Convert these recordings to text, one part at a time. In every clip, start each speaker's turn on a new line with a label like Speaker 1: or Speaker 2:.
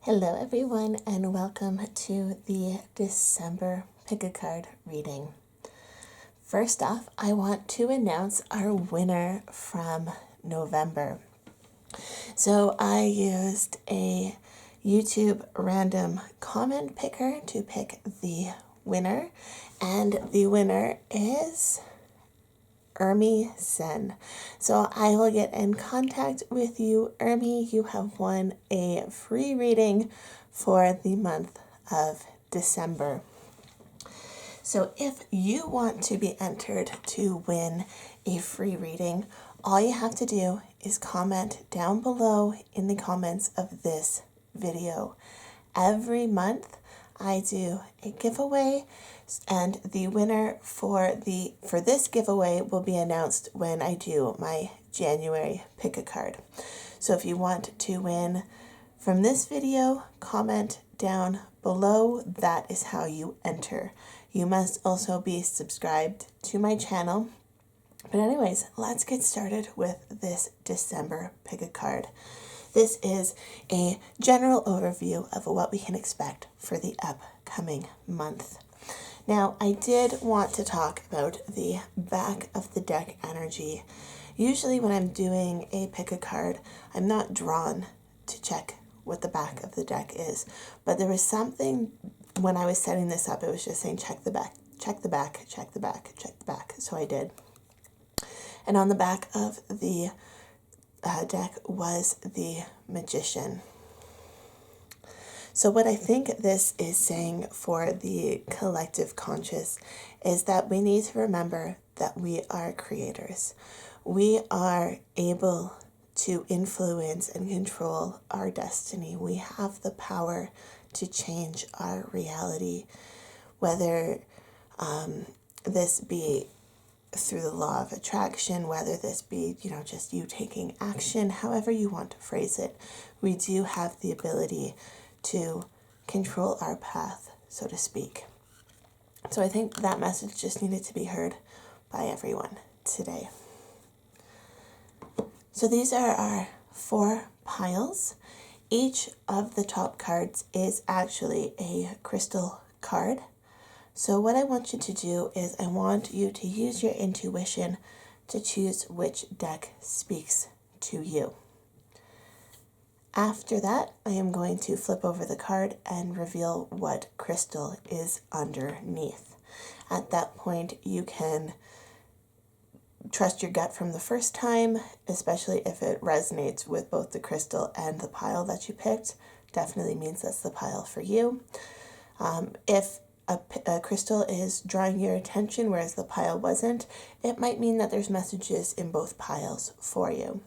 Speaker 1: Hello everyone and welcome to the December pick-a-card reading. First off, I want to announce our winner from November. So I used a YouTube random comment picker to pick the winner, and the winner is Sen. So I will get in contact with you, Ermi. You have won a free reading for the month of December. So if you want to be entered to win a free reading, all you have to do is comment down below in the comments of this video. Every month I do a giveaway, and the winner for this giveaway will be announced when I do my January pick a card. So if you want to win from this video, comment down below. That is how you enter. You must also be subscribed to my channel. But anyways, let's get started with this December pick a card. This is a general overview of what we can expect for the upcoming month. Now, I did want to talk about the back of the deck energy. Usually when I'm doing a pick a card, I'm not drawn to check what the back of the deck is. But there was something when I was setting this up, it was just saying check the back, check the back, check the back, check the back. So I did. And on the back of the deck was the Magician. So what I think this is saying for the collective conscious is that we need to remember that we are creators. We are able to influence and control our destiny. We have the power to change our reality, whether this be through the law of attraction, whether this be, just you taking action, however you want to phrase it. We do have the ability to control our path, so to speak. So I think that message just needed to be heard by everyone today. So these are our 4 piles. Each of the top cards is actually a crystal card. So what I want you to do is I want you to use your intuition to choose which deck speaks to you. After that, I am going to flip over the card and reveal what crystal is underneath. At that point, you can trust your gut from the first time, especially if it resonates with both the crystal and the pile that you picked. Definitely means that's the pile for you. If a crystal is drawing your attention, whereas the pile wasn't, it might mean that there's messages in both piles for you.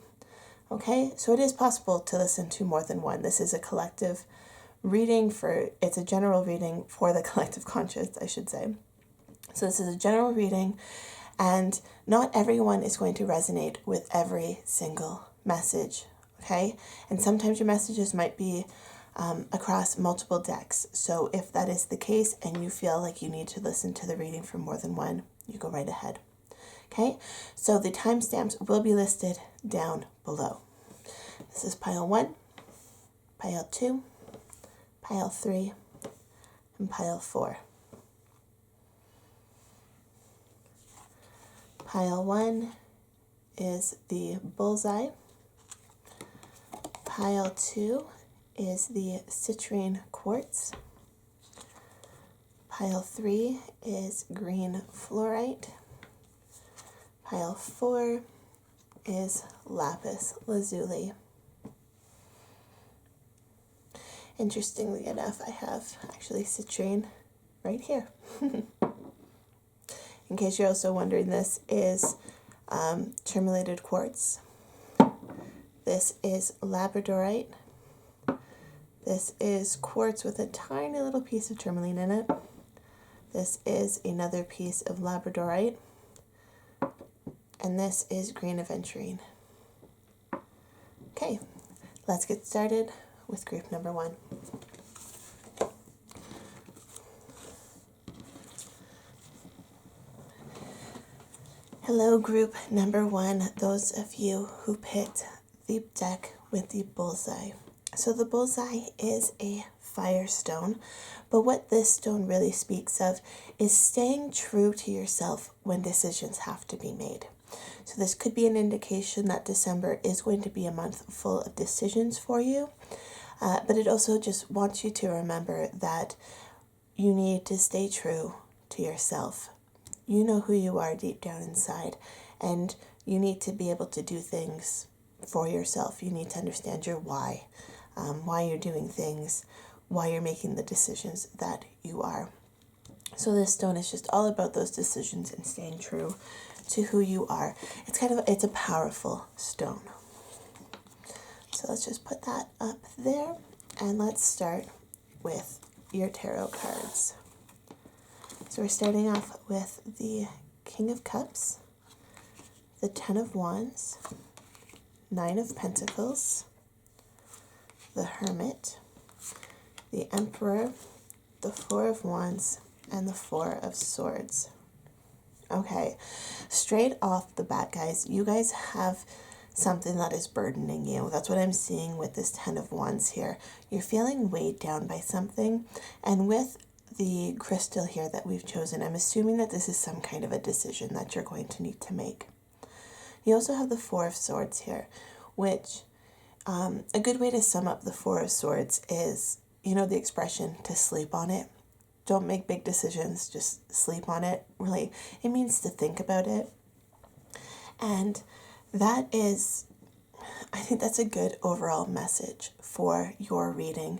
Speaker 1: Okay, so it is possible to listen to more than one. This is a collective reading it's a general reading for the collective conscious, I should say. So this is a general reading, and not everyone is going to resonate with every single message, okay? And sometimes your messages might be across multiple decks. So if that is the case and you feel like you need to listen to the reading from more than one, you go right ahead. Okay, so the timestamps will be listed down below. This is pile 1, pile 2, pile 3, and pile 4. Pile 1 is the bullseye. Pile 2 is the citrine quartz. Pile 3 is green fluorite. Pile 4 is lapis lazuli. Interestingly enough, I have actually citrine right here. In case you're also wondering, this is tourmalated quartz. This is labradorite. This is quartz with a tiny little piece of tourmaline in it. This is another piece of labradorite. And this is green aventurine. Okay, let's get started with group number 1. Hello, group number 1, those of you who picked the deck with the bullseye. So the bullseye is a firestone, but what this stone really speaks of is staying true to yourself when decisions have to be made. So this could be an indication that December is going to be a month full of decisions for you, but it also just wants you to remember that you need to stay true to yourself. You know who you are deep down inside, and you need to be able to do things for yourself. You need to understand your why you're doing things, why you're making the decisions that you are. So this stone is just all about those decisions and staying true to who you are. It's a powerful stone. So let's just put that up there, and let's start with your tarot cards. So we're starting off with the King of Cups, the Ten of Wands, Nine of Pentacles, the Hermit, the Emperor, the Four of Wands, and the Four of Swords. Okay, straight off the bat, guys, you guys have something that is burdening you. That's what I'm seeing with this Ten of Wands here. You're feeling weighed down by something, and with the crystal here that we've chosen, I'm assuming that this is some kind of a decision that you're going to need to make. You also have the Four of Swords here, which a good way to sum up the Four of Swords is, you know, the expression to sleep on it. Don't make big decisions, just sleep on it. Really, it means to think about it. And that is, I think that's a good overall message for your reading.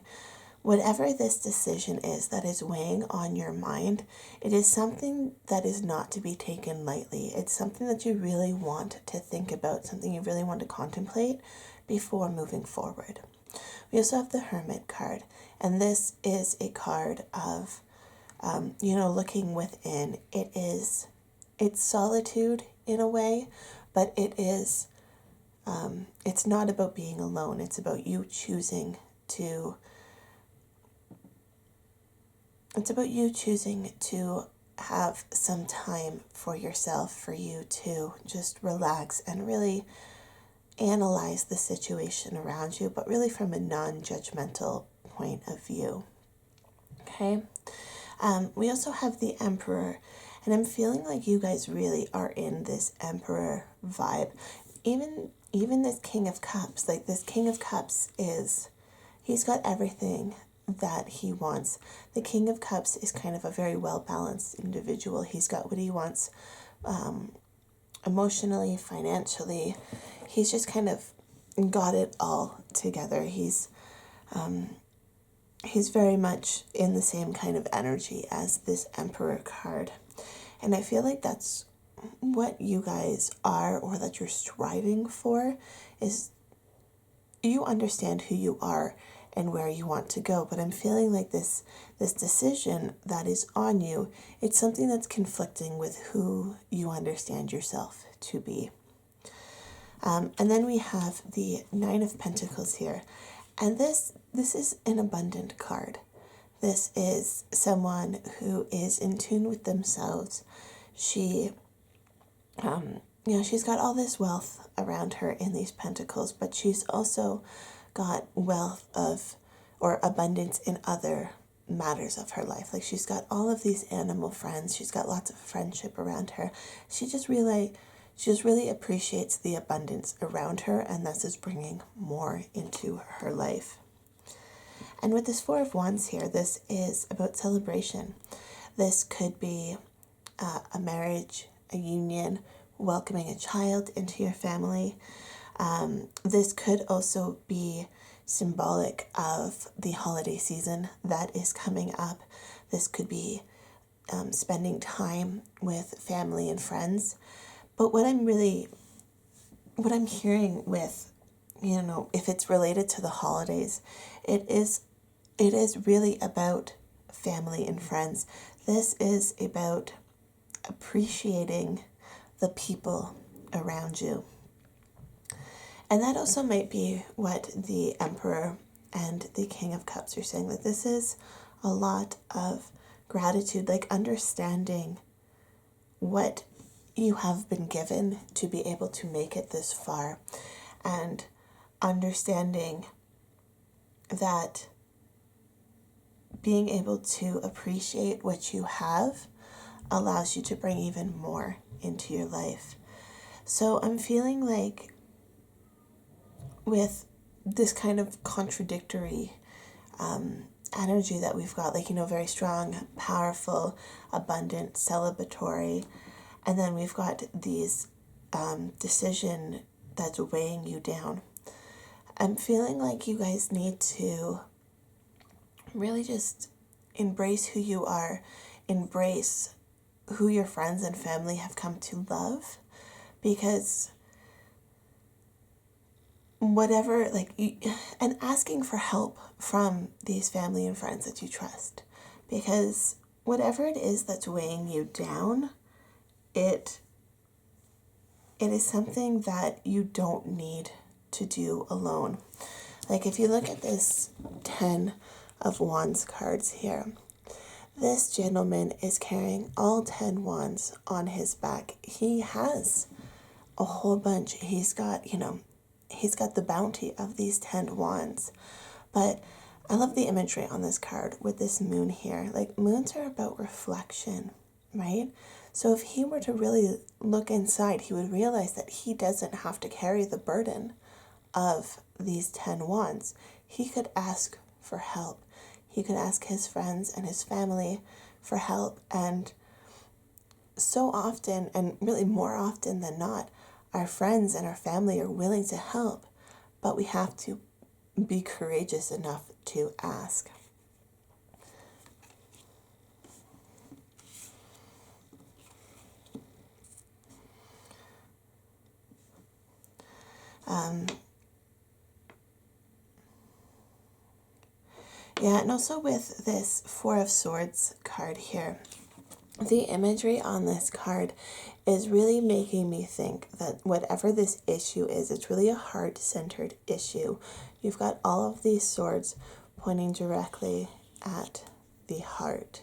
Speaker 1: Whatever this decision is that is weighing on your mind, it is something that is not to be taken lightly. It's something that you really want to think about, something you really want to contemplate before moving forward. We also have the Hermit card, and this is a card of, looking within. It's solitude in a way, but it's not about being alone. It's about you choosing to have some time for yourself, for you to just relax and really analyze the situation around you, but really from a non-judgmental point of view. Okay. We also have the Emperor, and I'm feeling like you guys really are in this Emperor vibe. Even this King of Cups, like this King of Cups he's got everything that he wants. The King of Cups is kind of a very well-balanced individual. He's got what he wants emotionally, financially. He's just kind of got it all together. He's very much in the same kind of energy as this Emperor card. And I feel like that's what you guys are, or that you're striving for, is you understand who you are and where you want to go. But I'm feeling like this decision that is on you, it's something that's conflicting with who you understand yourself to be. And then we have the Nine of Pentacles here. And this is an abundant card. This is someone who is in tune with themselves. She's got all this wealth around her in these pentacles, but she's also got abundance in other matters of her life. Like, she's got all of these animal friends. She's got lots of friendship around her. She just really appreciates the abundance around her, and this is bringing more into her life. And with this Four of Wands here, this is about celebration. This could be a marriage, a union, welcoming a child into your family. This could also be symbolic of the holiday season that is coming up. This could be spending time with family and friends. But what I'm hearing with, if it's related to the holidays, it is really about family and friends. This is about appreciating the people around you. And that also might be what the Emperor and the King of Cups are saying, that this is a lot of gratitude, like understanding what you have been given to be able to make it this far, and understanding that being able to appreciate what you have allows you to bring even more into your life. So I'm feeling like with this kind of contradictory energy that we've got, like, very strong, powerful, abundant, celebratory, and then we've got these decision that's weighing you down. I'm feeling like you guys need to really just embrace who you are, embrace who your friends and family have come to love, because whatever, and asking for help from these family and friends that you trust, because whatever it is that's weighing you down, it is something that you don't need to do alone. Like, if you look at this 10 of Wands cards here, this gentleman is carrying all 10 wands on his back. He has a whole bunch. He's got the bounty of these 10 wands. But I love the imagery on this card with this moon here. Like, moons are about reflection, right? So if he were to really look inside, he would realize that he doesn't have to carry the burden of these 10 wands. He could ask for help. He could ask his friends and his family for help. And so often, and really more often than not, our friends and our family are willing to help, but we have to be courageous enough to ask. And also with this Four of Swords card here, the imagery on this card is really making me think that whatever this issue is, it's really a heart-centered issue. You've got all of these swords pointing directly at the heart.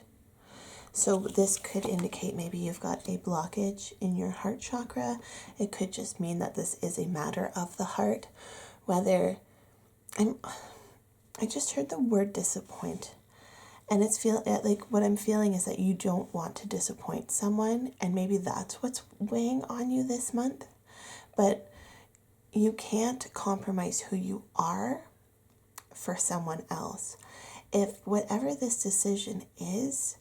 Speaker 1: So this could indicate maybe you've got a blockage in your heart chakra. It could just mean that this is a matter of the heart. I just heard the word disappoint. And what I'm feeling is that you don't want to disappoint someone, and maybe that's what's weighing on you this month. But you can't compromise who you are for someone else. If whatever this decision is,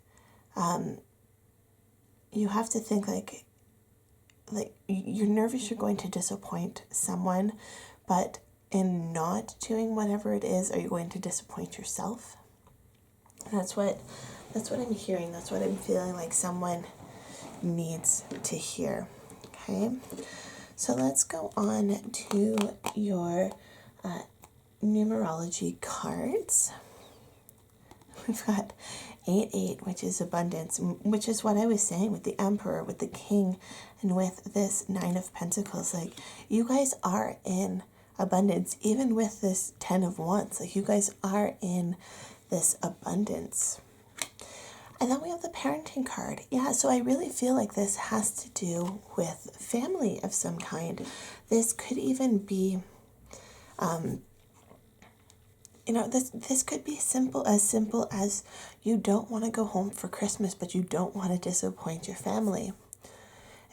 Speaker 1: you have to think like you're nervous you're going to disappoint someone, but in not doing whatever it is, are you going to disappoint yourself? That's what I'm hearing. That's what I'm feeling like someone needs to hear. Okay, so let's go on to your numerology cards. We've got 8, which is abundance, which is what I was saying with the Emperor, with the King, and with this 9 of Pentacles. Like, you guys are in abundance, even with this 10 of Wands. Like, you guys are in this abundance. And then we have the parenting card. Yeah, so I really feel like this has to do with family of some kind. This could even be, this could be simple as you don't want to go home for Christmas, but you don't want to disappoint your family.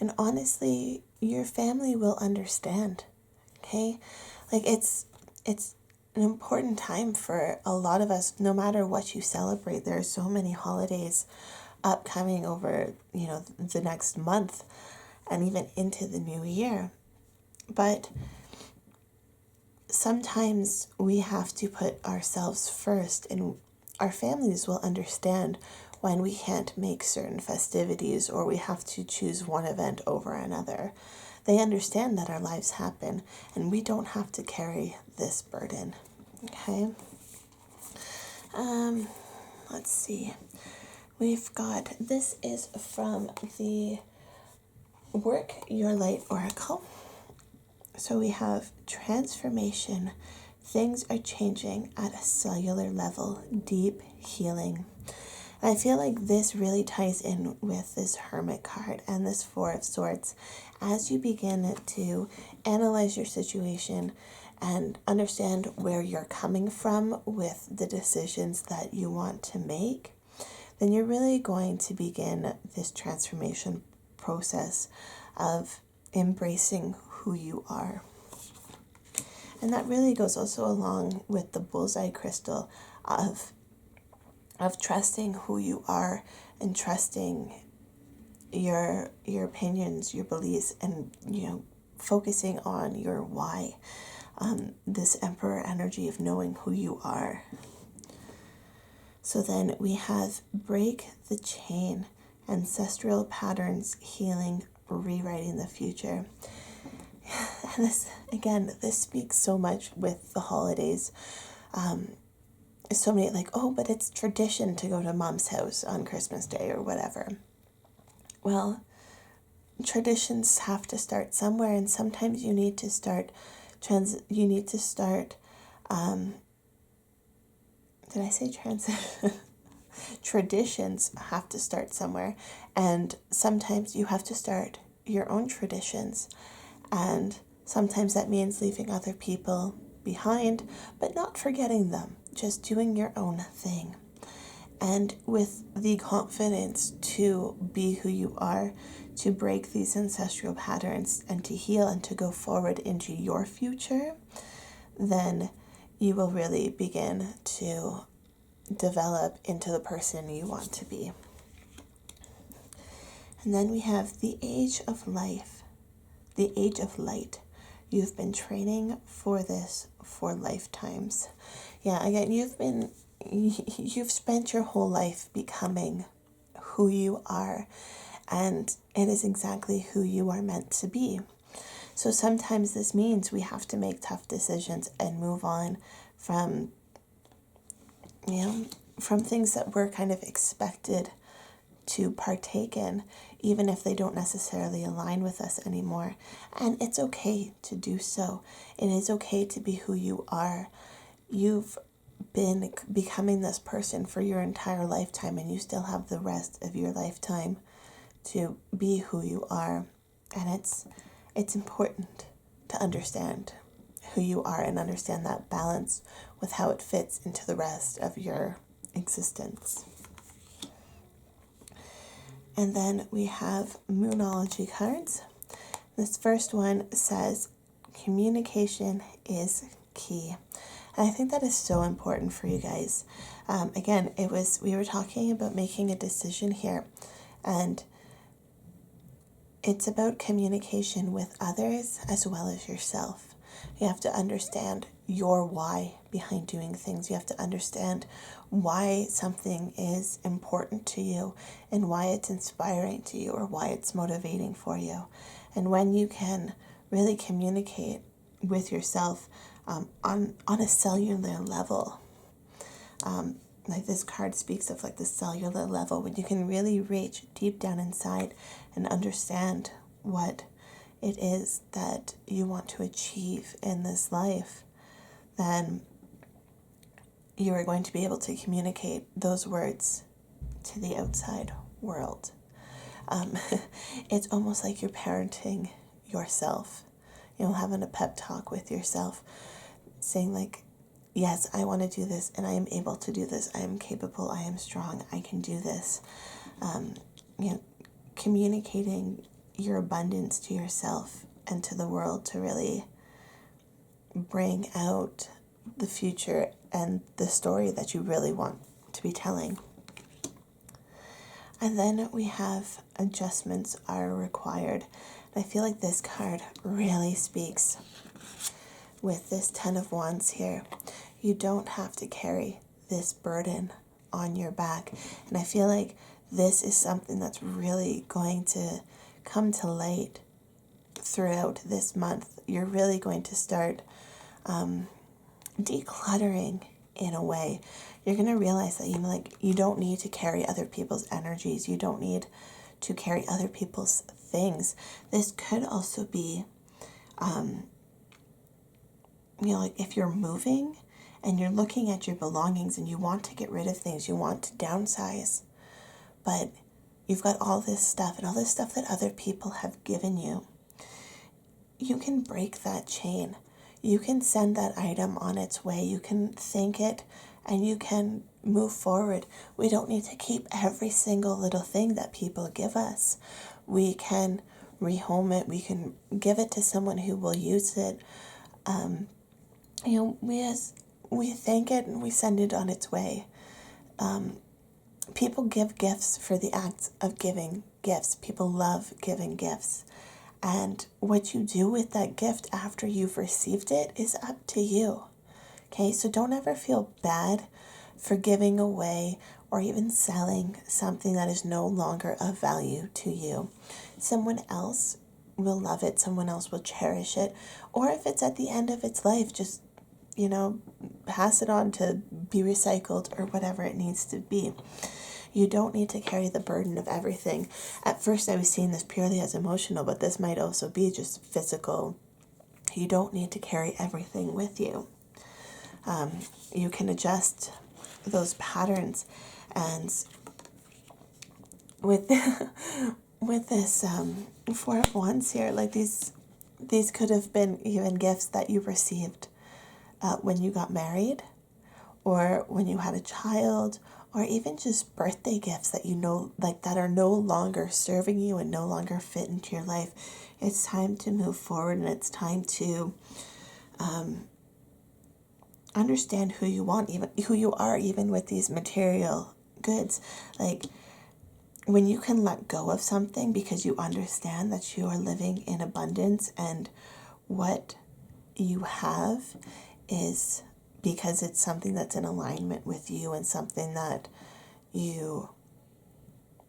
Speaker 1: And honestly, your family will understand. Okay? Like, it's an important time for a lot of us, no matter what you celebrate. There are so many holidays upcoming over, the next month and even into the new year. But sometimes we have to put ourselves first, and our families will understand when we can't make certain festivities or we have to choose one event over another. They understand that our lives happen and we don't have to carry this burden. Okay. Let's see. We've got, this is from the Work Your Light Oracle. So we have transformation. Things are changing at a cellular level. Deep healing. I feel like this really ties in with this Hermit card and this Four of Swords. As you begin to analyze your situation and understand where you're coming from with the decisions that you want to make, then you're really going to begin this transformation process of embracing who you are. And that really goes also along with the bullseye crystal of trusting who you are and trusting your opinions, your beliefs, and focusing on your why. This Emperor energy of knowing who you are. So then we have break the chain, ancestral patterns, healing, rewriting the future. And this speaks so much with the holidays. So many but it's tradition to go to mom's house on Christmas Day or whatever. Well, traditions have to start somewhere, and sometimes you need to start did I say transition? Traditions have to start somewhere, and sometimes you have to start your own traditions, and sometimes that means leaving other people behind, but not forgetting them, just doing your own thing. And with the confidence to be who you are, to break these ancestral patterns and to heal and to go forward into your future, then you will really begin to develop into the person you want to be. And then we have the age of life, the age of light. You've been training for this for lifetimes. Yeah, again, you've spent your whole life becoming who you are, and it is exactly who you are meant to be. So sometimes this means we have to make tough decisions and move on from things that we're kind of expected to partake in, even if they don't necessarily align with us anymore. And it's okay to do so. It is okay to be who you are. You've been becoming this person for your entire lifetime, and you still have the rest of your lifetime to be who you are. And it's important to understand who you are and understand that balance with how it fits into the rest of your existence. And then we have Moonology cards. This first one says communication is key. And I think that is so important for you guys. Again, we were talking about making a decision here, and it's about communication with others as well as yourself. You have to understand your why behind doing things. You have to understand why something is important to you and why it's inspiring to you or why it's motivating for you. And when you can really communicate with yourself on a cellular level, like this card speaks of, like the cellular level, when you can really reach deep down inside and understand what it is that you want to achieve in this life, then you are going to be able to communicate those words to the outside world. It's almost like you're parenting yourself, having a pep talk with yourself, saying like, yes, I want to do this, and I am able to do this. I am capable. I am strong. I can do this. Communicating your abundance to yourself and to the world to really bring out the future and the story that you really want to be telling. And then we have adjustments are required. And I feel like this card really speaks with this 10 of Wands here. You don't have to carry this burden on your back. And I feel like this is something that's really going to come to light throughout this month. You're really going to start decluttering in a way. You're going to realize that you don't need to carry other people's energies. You don't need to carry other people's things. This could also be if you're moving and you're looking at your belongings and you want to get rid of things, you want to downsize, but you've got all this stuff and all this stuff that other people have given you. You can break that chain. you can send that item on its way. You can thank it and you can move forward. We don't need to keep every single little thing that people give us. We can rehome it. We can give it to someone who will use it. We thank it and we send it on its way. People give gifts for the act of giving gifts. People love giving gifts. And what you do with that gift after you've received it is up to you. Okay, so don't ever feel bad for giving away or even selling something that is no longer of value to you. Someone else will love it. Someone else will cherish it. Or if it's at the end of its life, just, pass it on to be recycled or whatever it needs to be. You don't need to carry the burden of everything. At first, I was seeing this purely as emotional, but this might also be just physical. You don't need to carry everything with you. You can adjust those patterns, and with this Four of Wands here, like these could have been even gifts that you received when you got married, or when you had a child, or even just birthday gifts that that are no longer serving you and no longer fit into your life. It's time to move forward, and it's time to understand who you are, even with these material goods. Like, when you can let go of something because you understand that you are living in abundance, and what you have is because it's something that's in alignment with you and something that you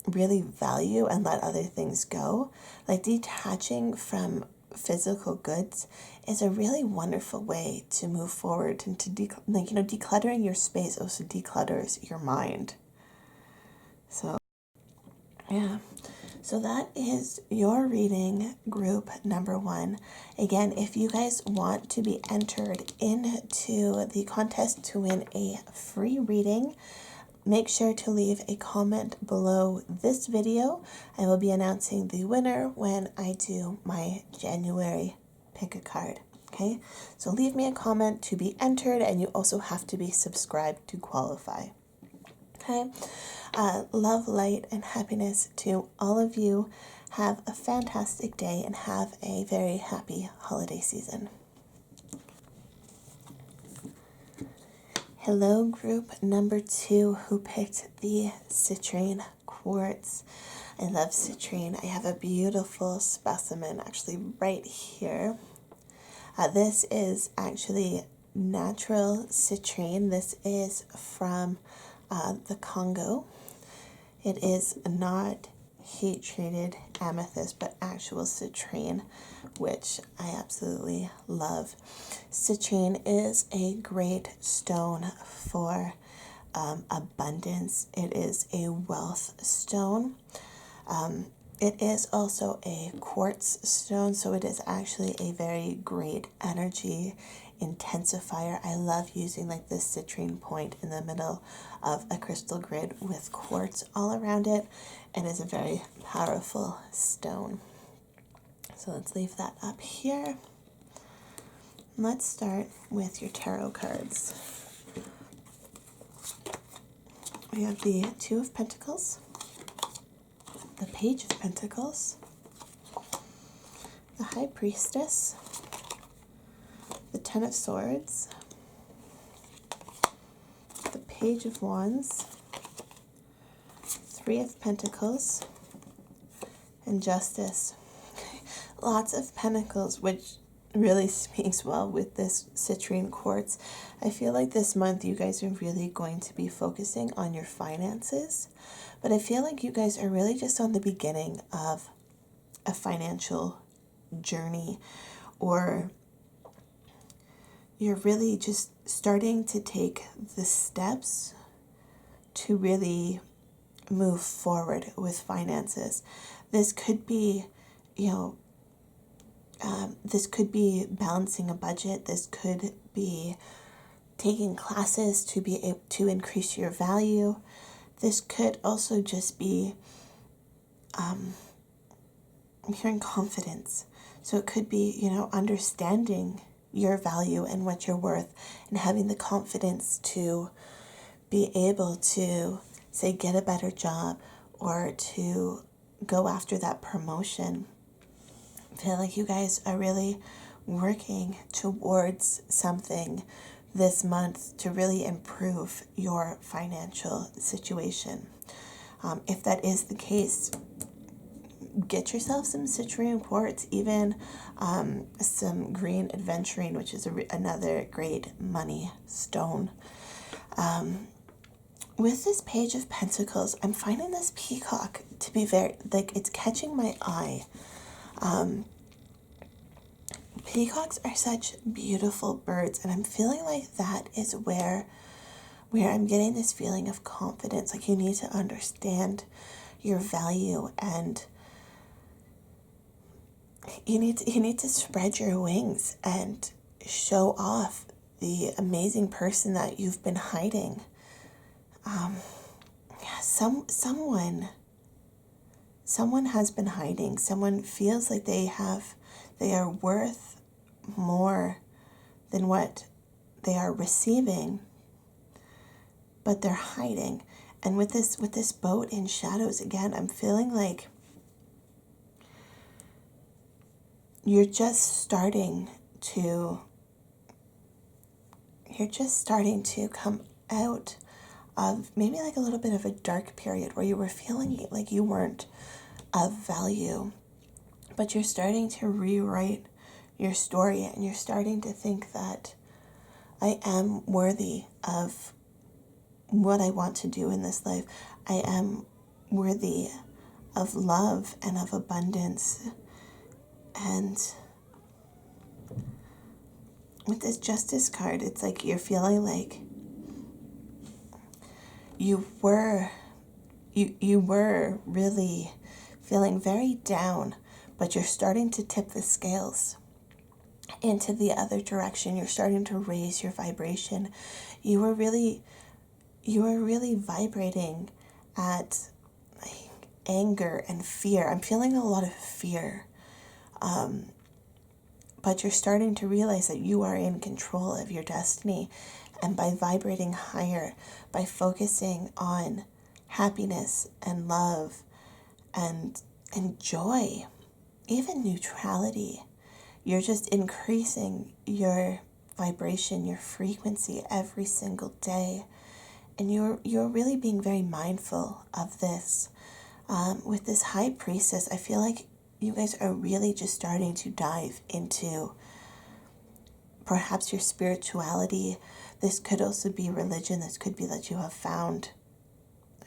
Speaker 1: really value, and let other things go. Like, detaching from physical goods is a really wonderful way to move forward, and to decluttering your space also declutters your mind. So yeah, so that is your reading, group number 1. Again, if you guys want to be entered into the contest to win a free reading, make sure to leave a comment below this video. I will be announcing the winner when I do my January pick a card. Okay, so leave me a comment to be entered, and you also have to be subscribed to qualify. Okay, love, light, and happiness to all of you. Have a fantastic day and have a very happy holiday season. Hello, group number 2 who picked the citrine quartz. I love citrine. I have a beautiful specimen actually right here. This is actually natural citrine. This is from the Congo. It is not heat treated amethyst, but actual citrine, which I absolutely love. Citrine is a great stone for abundance. It is a wealth stone. It is also a quartz stone, so it is actually a very great energy intensifier. I love using like this citrine point in the middle of a crystal grid with quartz all around it. It is a very powerful stone. So let's leave that up here. Let's start with your tarot cards. We have the Two of Pentacles, the Page of Pentacles, the High Priestess, the Ten of Swords, the Page of Wands, Three of Pentacles, and Justice. Lots of pentacles, which really speaks well with this citrine quartz. I feel like this month you guys are really going to be focusing on your finances, but I feel like you guys are really just on the beginning of a financial journey, or you're really just starting to take the steps to really move forward with finances. This could be, this could be balancing a budget. This could be taking classes to be able to increase your value. This could also just be hearing confidence. So it could be, understanding your value and what you're worth, and having the confidence to be able to, say, get a better job or to go after that promotion. I feel like you guys are really working towards something this month to really improve your financial situation. If that is the case, get yourself some citrine quartz, even some green aventurine, which is another great money stone. With this Page of Pentacles, I'm finding this peacock to be very, like, it's catching my eye. Peacocks are such beautiful birds, and I'm feeling like that is where I'm getting this feeling of confidence. Like, you need to understand your value, and you need to spread your wings and show off the amazing person that you've been hiding. Someone has been hiding. Someone feels like they are worth more than what they are receiving, but they're hiding. And with this boat in shadows, again, I'm feeling like you're just starting to come out of maybe like a little bit of a dark period where you were feeling like you weren't of value, but you're starting to rewrite your story, and you're starting to think that I am worthy of what I want to do in this life. I am worthy of love and of abundance. And with this Justice card, it's like you're feeling like you were really feeling very down, but you're starting to tip the scales into the other direction. You're starting to raise your vibration. You were really vibrating at like anger and fear. I'm feeling a lot of fear. But you're starting to realize that you are in control of your destiny. And by vibrating higher, by focusing on happiness and love and joy, even neutrality, you're just increasing your vibration, your frequency every single day. And you're really being very mindful of this. With this High Priestess, I feel like you guys are really just starting to dive into perhaps your spirituality. This could also be religion. This could be that you have found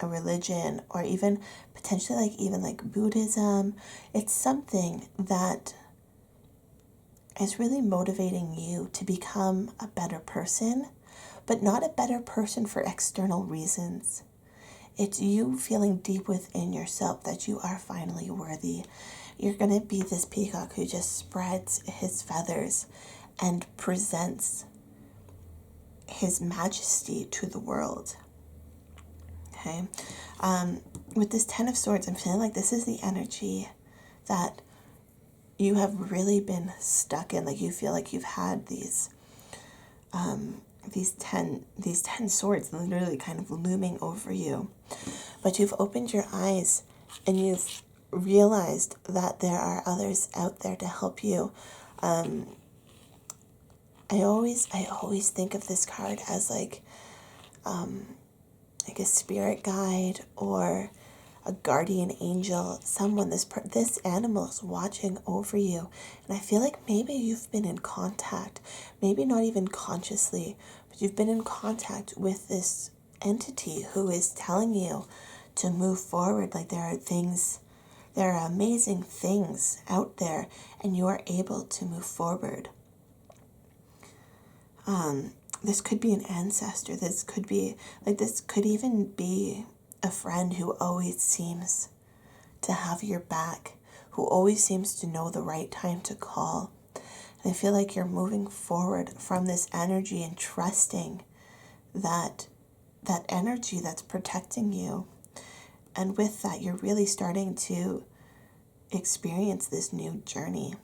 Speaker 1: a religion, or even potentially like Buddhism. It's something that is really motivating you to become a better person, but not a better person for external reasons. It's you feeling deep within yourself that you are finally worthy. You're going to be this peacock who just spreads his feathers and presents his majesty to the world. Okay. With this Ten of Swords, I'm feeling like this is the energy that you have really been stuck in. Like, you feel like you've had these 10 swords literally kind of looming over you, but you've opened your eyes and you've realized that there are others out there to help you. I always think of this card as like a spirit guide or a guardian angel, someone, this animal is watching over you. And I feel like maybe you've been in contact, maybe not even consciously, but you've been in contact with this entity who is telling you to move forward. Like, there are amazing things out there, and you are able to move forward. This could be an ancestor. This could even be a friend who always seems to have your back, who always seems to know the right time to call. And I feel like you're moving forward from this energy and trusting that energy that's protecting you. And with that, you're really starting to experience this new journey,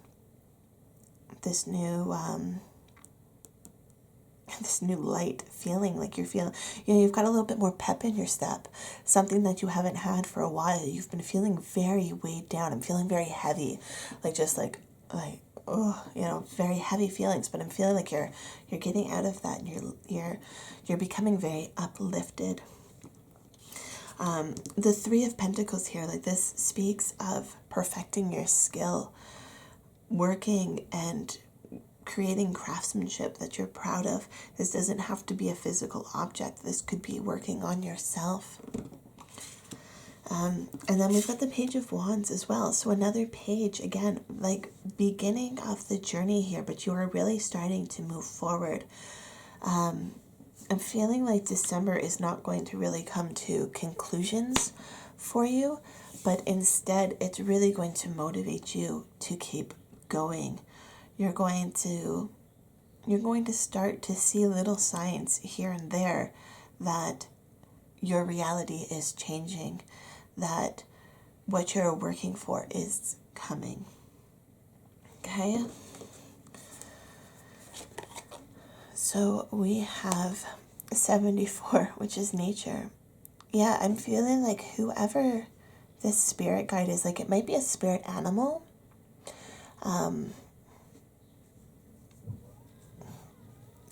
Speaker 1: this new this new light feeling, like you're feeling, you've got a little bit more pep in your step, something that you haven't had for a while. You've been feeling very weighed down. I'm feeling very heavy, like just like, oh, very heavy feelings, but I'm feeling like you're getting out of that, and you're becoming very uplifted. The Three of Pentacles here, like this speaks of perfecting your skill, working and creating craftsmanship that you're proud of. This doesn't have to be a physical object. This could be working on yourself. And then we've got the Page of Wands as well. So another page, again, like beginning of the journey here, but you are really starting to move forward. I'm feeling like December is not going to really come to conclusions for you, but instead it's really going to motivate you to keep going. You're going to start to see little signs here and there that your reality is changing, that what you're working for is coming. Okay? So we have 74, which is nature. Yeah, I'm feeling like whoever this spirit guide is, like it might be a spirit animal.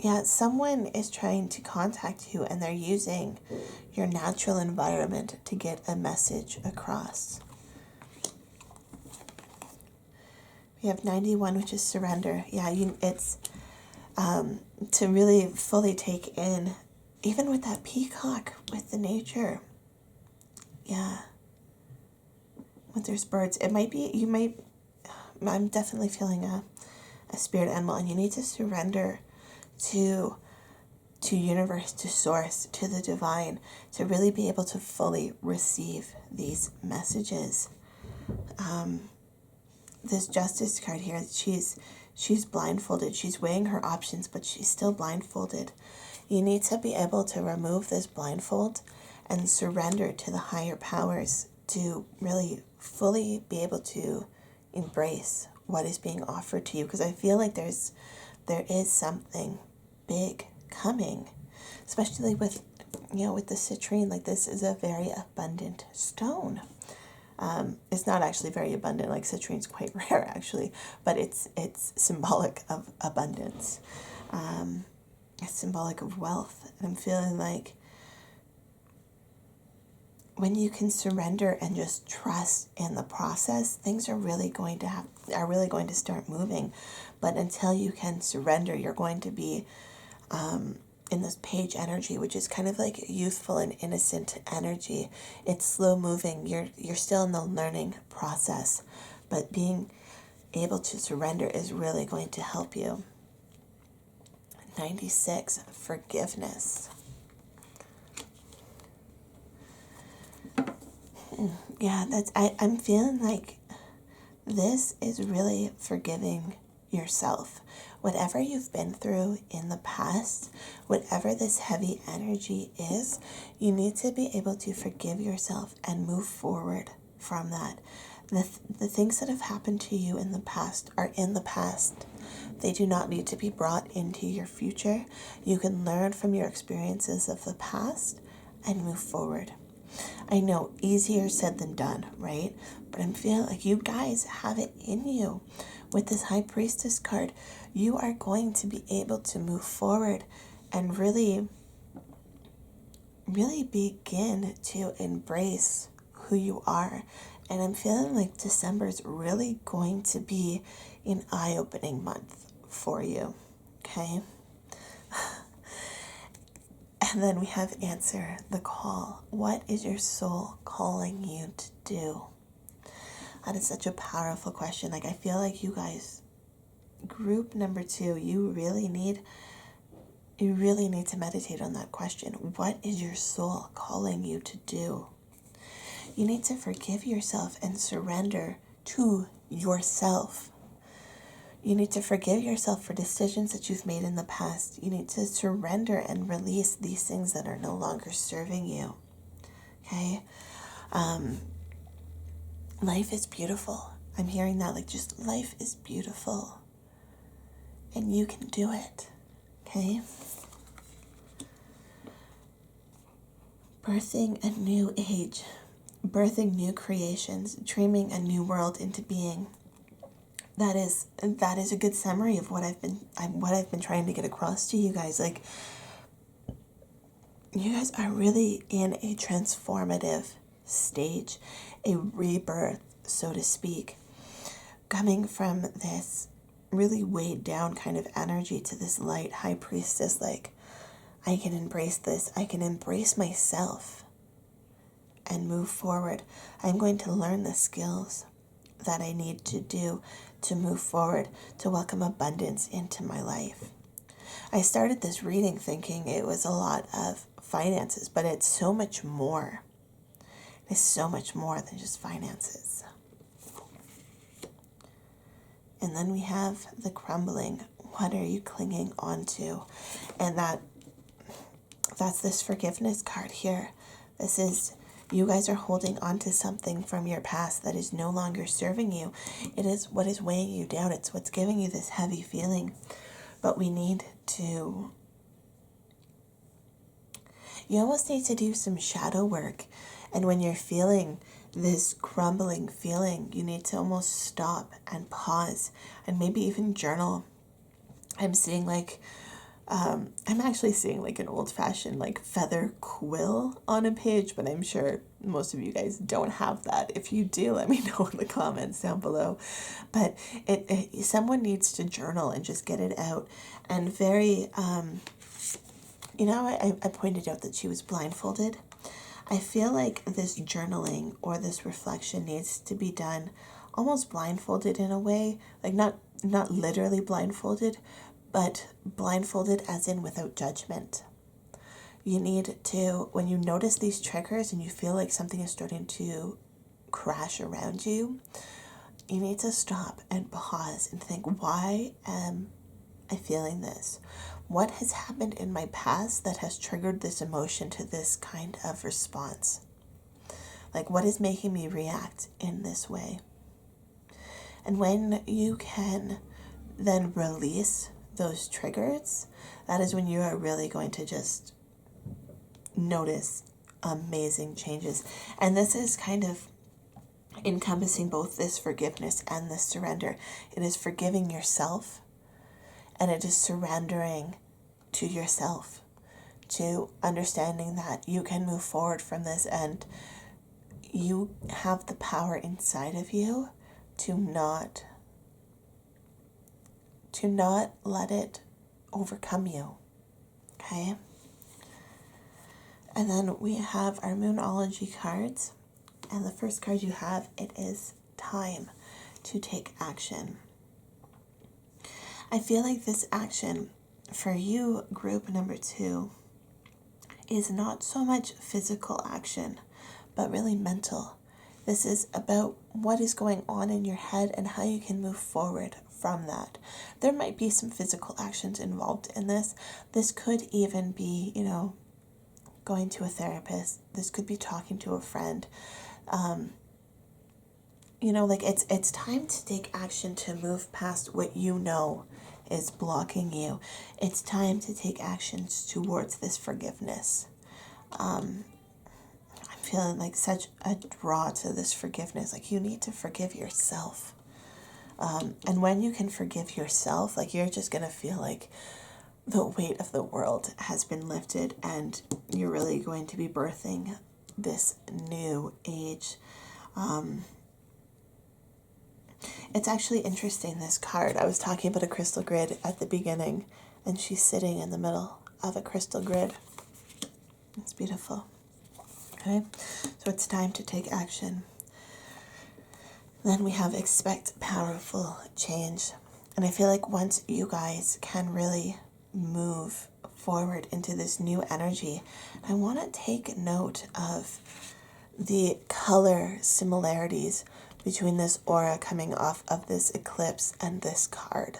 Speaker 1: Yeah, someone is trying to contact you and they're using your natural environment to get a message across. We have 91, which is surrender. Yeah, it's to really fully take in, even with that peacock, with the nature. Yeah. When there's birds, it might be, I'm definitely feeling a spirit animal, and you need to surrender to universe, to source, to the divine, to really be able to fully receive these messages. This Justice card here, she's blindfolded. She's weighing her options, but she's still blindfolded. You need to be able to remove this blindfold and surrender to the higher powers to really fully be able to embrace what is being offered to you, because I feel like there is something big coming, especially with the citrine. Like, this is a very abundant stone. It's not actually very abundant, like citrine's quite rare actually, but it's symbolic of abundance. It's symbolic of wealth. And I'm feeling like when you can surrender and just trust in the process, things are really going to start moving. But until you can surrender, you're going to be in this page energy, which is kind of like youthful and innocent energy. It's slow moving. You're still in the learning process, but being able to surrender is really going to help you. 96, forgiveness. Yeah, I'm feeling like this is really forgiving yourself. Whatever you've been through in the past, whatever this heavy energy is, you need to be able to forgive yourself and move forward from that. The things that have happened to you in the past are in the past. They do not need to be brought into your future. You can learn from your experiences of the past and move forward. I know, easier said than done, right? But I'm feeling like you guys have it in you. With this High Priestess card, you are going to be able to move forward and really, really begin to embrace who you are. And I'm feeling like December is really going to be an eye-opening month for you, okay? And then we have answer the call. What is your soul calling you to do? That is such a powerful question. Like, I feel like you guys, group number 2, you really need to meditate on that question. What is your soul calling you to do? You need to forgive yourself and surrender to yourself. You need to forgive yourself for decisions that you've made in the past. You need to surrender and release these things that are no longer serving you. Okay? Life is beautiful. I'm hearing that, like, just life is beautiful. And you can do it. Okay? birthing a new age, birthing new creations, dreaming a new world into being. That is a good summary of what I've been trying to get across to you guys. Like, you guys are really in a transformative stage, a rebirth, so to speak, coming from this really weighed down kind of energy to this light high priestess. Like, I can embrace this. I can embrace myself and move forward. I'm going to learn the skills that I need to do to move forward, to welcome abundance into my life. I started this reading thinking it was a lot of finances, but it's so much more. It's so much more than just finances. And then we have the crumbling. What are you clinging on to? And that's this forgiveness card here. This is, you guys are holding on to something from your past that is no longer serving you. It is what is weighing you down. It's what's giving you this heavy feeling. But we need to, you almost need to do some shadow work. And when you're feeling this crumbling feeling, you need to almost stop and pause and maybe even journal. I'm actually seeing like an old-fashioned like feather quill on a page, but I'm sure most of you guys don't have that. If you do, let me know in the comments down below. But someone needs to journal and just get it out. And very, I pointed out that she was blindfolded. I feel like this journaling or this reflection needs to be done almost blindfolded in a way, like not literally blindfolded, but blindfolded as in without judgment. You need to, when you notice these triggers and you feel like something is starting to crash around you, you need to stop and pause and think, why am I feeling this? What has happened in my past that has triggered this emotion to this kind of response? Like, what is making me react in this way? And when you can then release those triggers, that is when you are really going to just notice amazing changes. And this is kind of encompassing both this forgiveness and this surrender. It is forgiving yourself, and it is surrendering to yourself, to understanding that you can move forward from this, and you have the power inside of you to not let it overcome you. Okay? And then we have our Moonology cards. And the first card you have, it is time to take action. I feel like this action for you, group number 2, is not so much physical action, but really mental. This is about what is going on in your head and how you can move forward from that. There might be some physical actions involved in this. This could even be, going to a therapist. This could be talking to a friend. It's time to take action to move past what you know is blocking you. It's time to take actions towards this forgiveness. I'm feeling like such a draw to this forgiveness. Like, you need to forgive yourself. And when you can forgive yourself, like, you're just going to feel like the weight of the world has been lifted, and you're really going to be birthing this new age. It's actually interesting, this card. I was talking about a crystal grid at the beginning, and she's sitting in the middle of a crystal grid. It's beautiful. Okay, so it's time to take action. Then we have expect powerful change. And I feel like once you guys can really move forward into this new energy, I want to take note of the color similarities between this aura coming off of this eclipse and this card.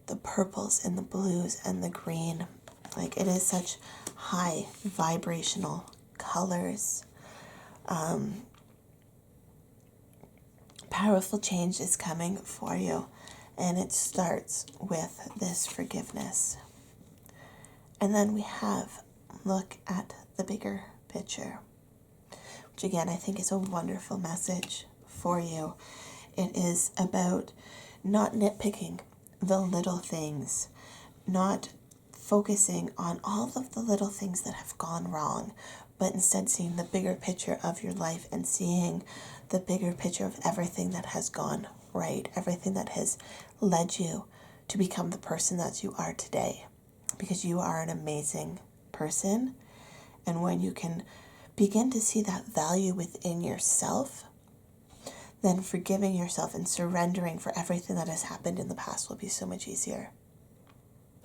Speaker 1: The purples and the blues and the green. Like, it is such high vibrational colors. Powerful change is coming for you, and it starts with this forgiveness. And then we have, look at the bigger picture, which again, I think is a wonderful message for you. It is about not nitpicking the little things, not focusing on all of the little things that have gone wrong, but instead seeing the bigger picture of your life and seeing the bigger picture of everything that has gone right, everything that has led you to become the person that you are today. Because you are an amazing person. And when you can begin to see that value within yourself, then forgiving yourself and surrendering for everything that has happened in the past will be so much easier.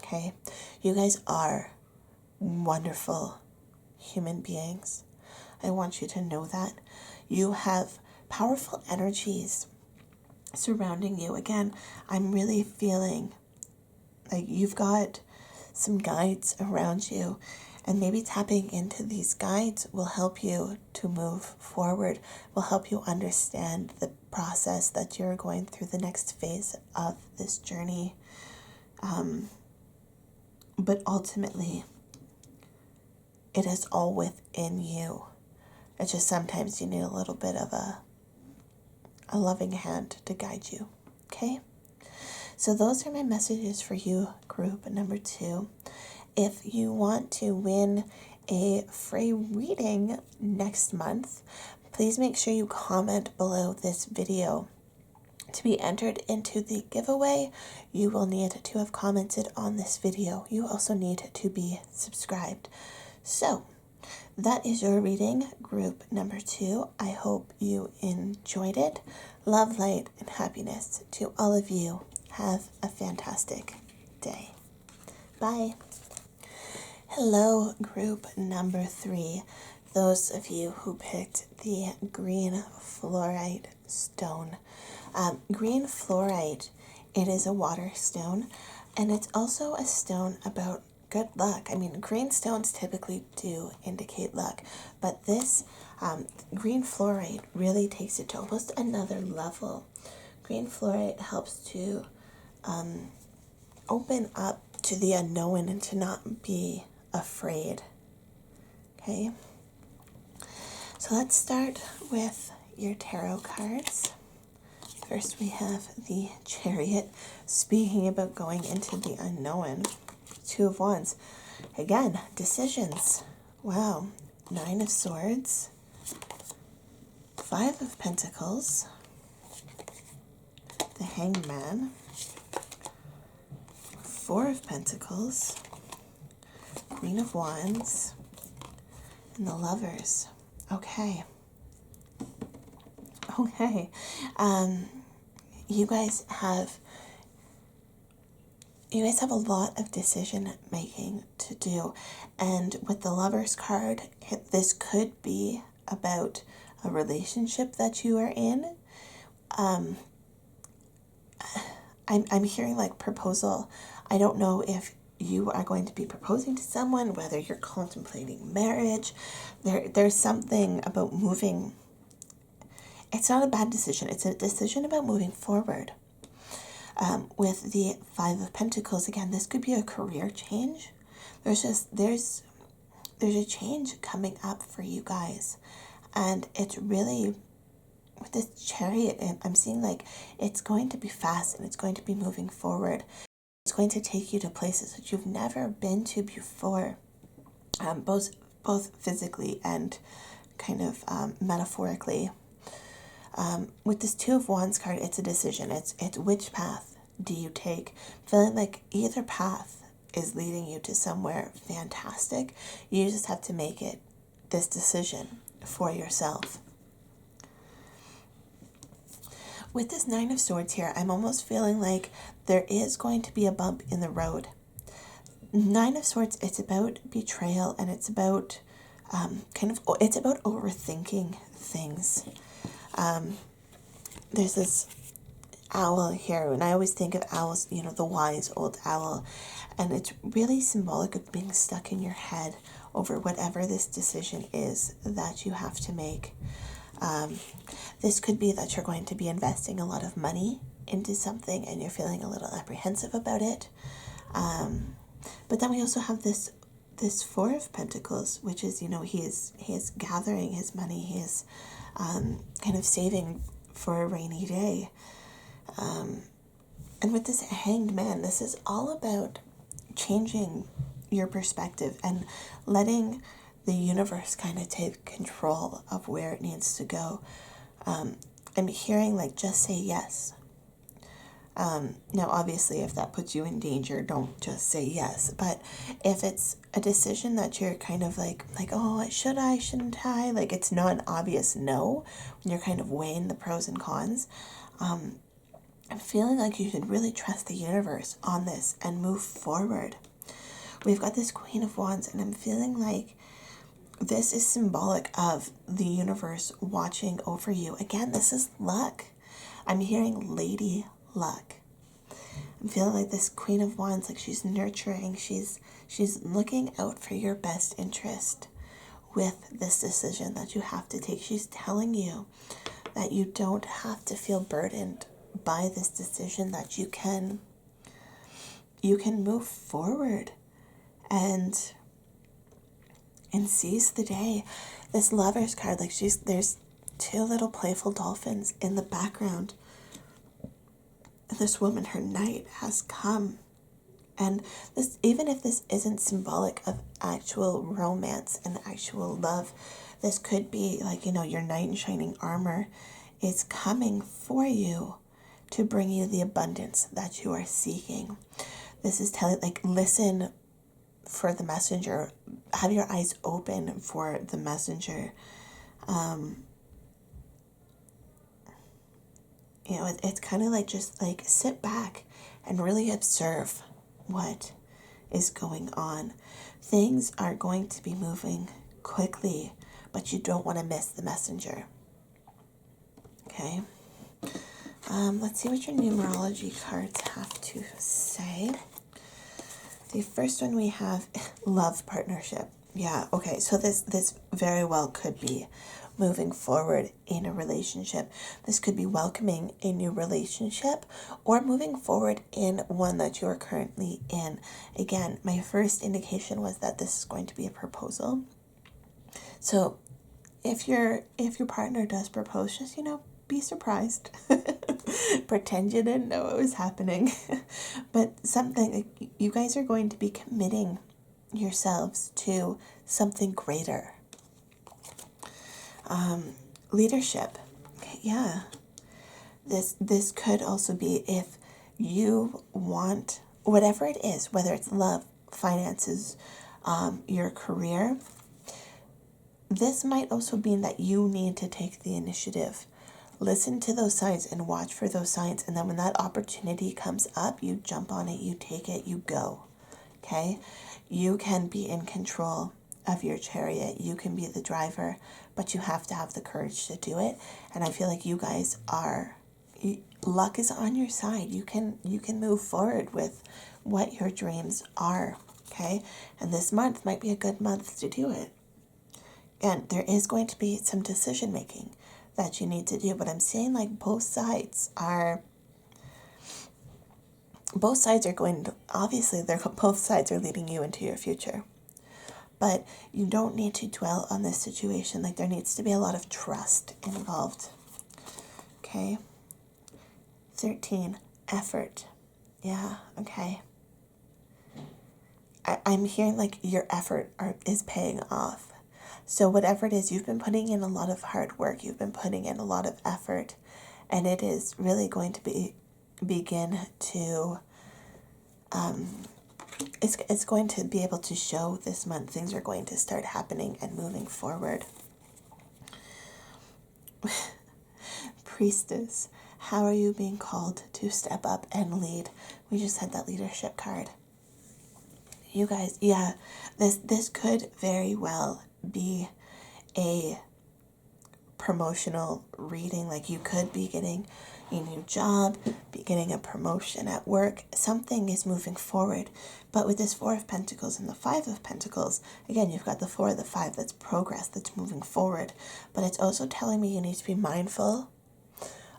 Speaker 1: Okay? You guys are wonderful human beings. I want you to know that. You have powerful energies surrounding you. Again, I'm really feeling like you've got some guides around you, and maybe tapping into these guides will help you to move forward, will help you understand the process that you're going through, the next phase of this journey. But ultimately, it is all within you. It's just sometimes you need a little bit of a loving hand to guide you. Okay? So those are my messages for you, group number 2. If you want to win a free reading next month, please make sure you comment below this video. To be entered into the giveaway, you will need to have commented on this video. You also need to be subscribed. So, that is your reading, group number 2. I hope you enjoyed it. Love, light, and happiness to all of you. Have a fantastic day. Bye. Hello, group number 3. Those of you who picked the green fluorite stone. Green fluorite, it is a water stone, and it's also a stone about good luck. I mean, green stones typically do indicate luck, but this green fluorite really takes it to almost another level. Green fluorite helps to open up to the unknown and to not be afraid. Okay, so let's start with your tarot cards. First, we have the Chariot, speaking about going into the unknown. 2 of Wands. Again, decisions. Wow. 9 of Swords. 5 of Pentacles. The Hanged Man. 4 of Pentacles. Queen of Wands. And the Lovers. Okay. You guys have a lot of decision making to do, and with the Lovers card, this could be about a relationship that you are in. I'm hearing like proposal. I don't know if you are going to be proposing to someone, whether you're contemplating marriage. There's something about moving. It's not a bad decision. It's a decision about moving forward. With the 5 of Pentacles, again, this could be a career change. There's a change coming up for you guys. And it's really, with this Chariot, I'm seeing like it's going to be fast and it's going to be moving forward. It's going to take you to places that you've never been to before, both physically and kind of metaphorically. With this 2 of Wands card, it's a decision. It's which path do you take? Feeling like either path is leading you to somewhere fantastic. You just have to make this decision for yourself. With this 9 of Swords here, I'm almost feeling like there is going to be a bump in the road. 9 of Swords, it's about betrayal, and it's about it's about overthinking things. There's this owl here, and I always think of owls, the wise old owl, and it's really symbolic of being stuck in your head over whatever this decision is that you have to make. This could be that you're going to be investing a lot of money into something and you're feeling a little apprehensive about it. But then we also have this this Four of Pentacles, which is, he is gathering his money, he is kind of saving for a rainy day. And with this Hanged Man, this is all about changing your perspective and letting the universe kind of take control of where it needs to go. I'm hearing like, just say yes. Now, obviously, if that puts you in danger, don't just say yes. But if it's a decision that you're kind of like, oh, should I, shouldn't I? Like, it's not an obvious no, when you're kind of weighing the pros and cons. I'm feeling like you should really trust the universe on this and move forward. We've got this Queen of Wands, and I'm feeling like this is symbolic of the universe watching over you. Again, this is luck. I'm hearing Lady Luck. I'm feeling like this Queen of Wands, like she's nurturing, she's looking out for your best interest with this decision that you have to take. She's telling you that you don't have to feel burdened by this decision, that you can move forward and seize the day. This Lover's card, like there's two little playful dolphins in the background. And this woman, her knight, has come. And this, even if this isn't symbolic of actual romance and actual love, this could be like, your knight in shining armor is coming for you to bring you the abundance that you are seeking. This is telling, like, listen for the messenger. Have your eyes open for the messenger. It's kind of like, just like sit back and really observe what is going on. Things are going to be moving quickly, but you don't want to miss the messenger. Okay. Let's see what your numerology cards have to say. The first one we have, love partnership. Yeah, okay, so this very well could be moving forward in a relationship. This could be welcoming a new relationship or moving forward in one that you are currently in. Again, my first indication was that this is going to be a proposal. So if your partner does propose, just, be surprised. Pretend you didn't know it was happening. But something, you guys are going to be committing yourselves to something greater. Leadership. Yeah. This could also be if you want whatever it is, whether it's love, finances, your career. This might also mean that you need to take the initiative. Listen to those signs and watch for those signs. And then when that opportunity comes up, you jump on it, you take it, you go. Okay? You can be in control of your chariot. You can be the driver, but you have to have the courage to do it. And I feel like you guys luck is on your side. You can move forward with what your dreams are. Okay? And this month might be a good month to do it. And there is going to be some decision making that you need to do, but I'm saying like both sides are going to, obviously both sides are leading you into your future, but you don't need to dwell on this situation. Like, there needs to be a lot of trust involved. Okay. 13, effort. Yeah. Okay. I'm hearing like your effort is paying off. So whatever it is, you've been putting in a lot of hard work, you've been putting in a lot of effort, and it is really going to begin to, it's going to be able to show this month. Things are going to start happening and moving forward. Priestess, how are you being called to step up and lead? We just had that leadership card. You guys, yeah, this could very well be a promotional reading. Like, you could be getting a new job, be getting a promotion at work. Something is moving forward. But with this Four of Pentacles and the Five of Pentacles, again, you've got the 4 and the 5, that's progress, that's moving forward. But it's also telling me you need to be mindful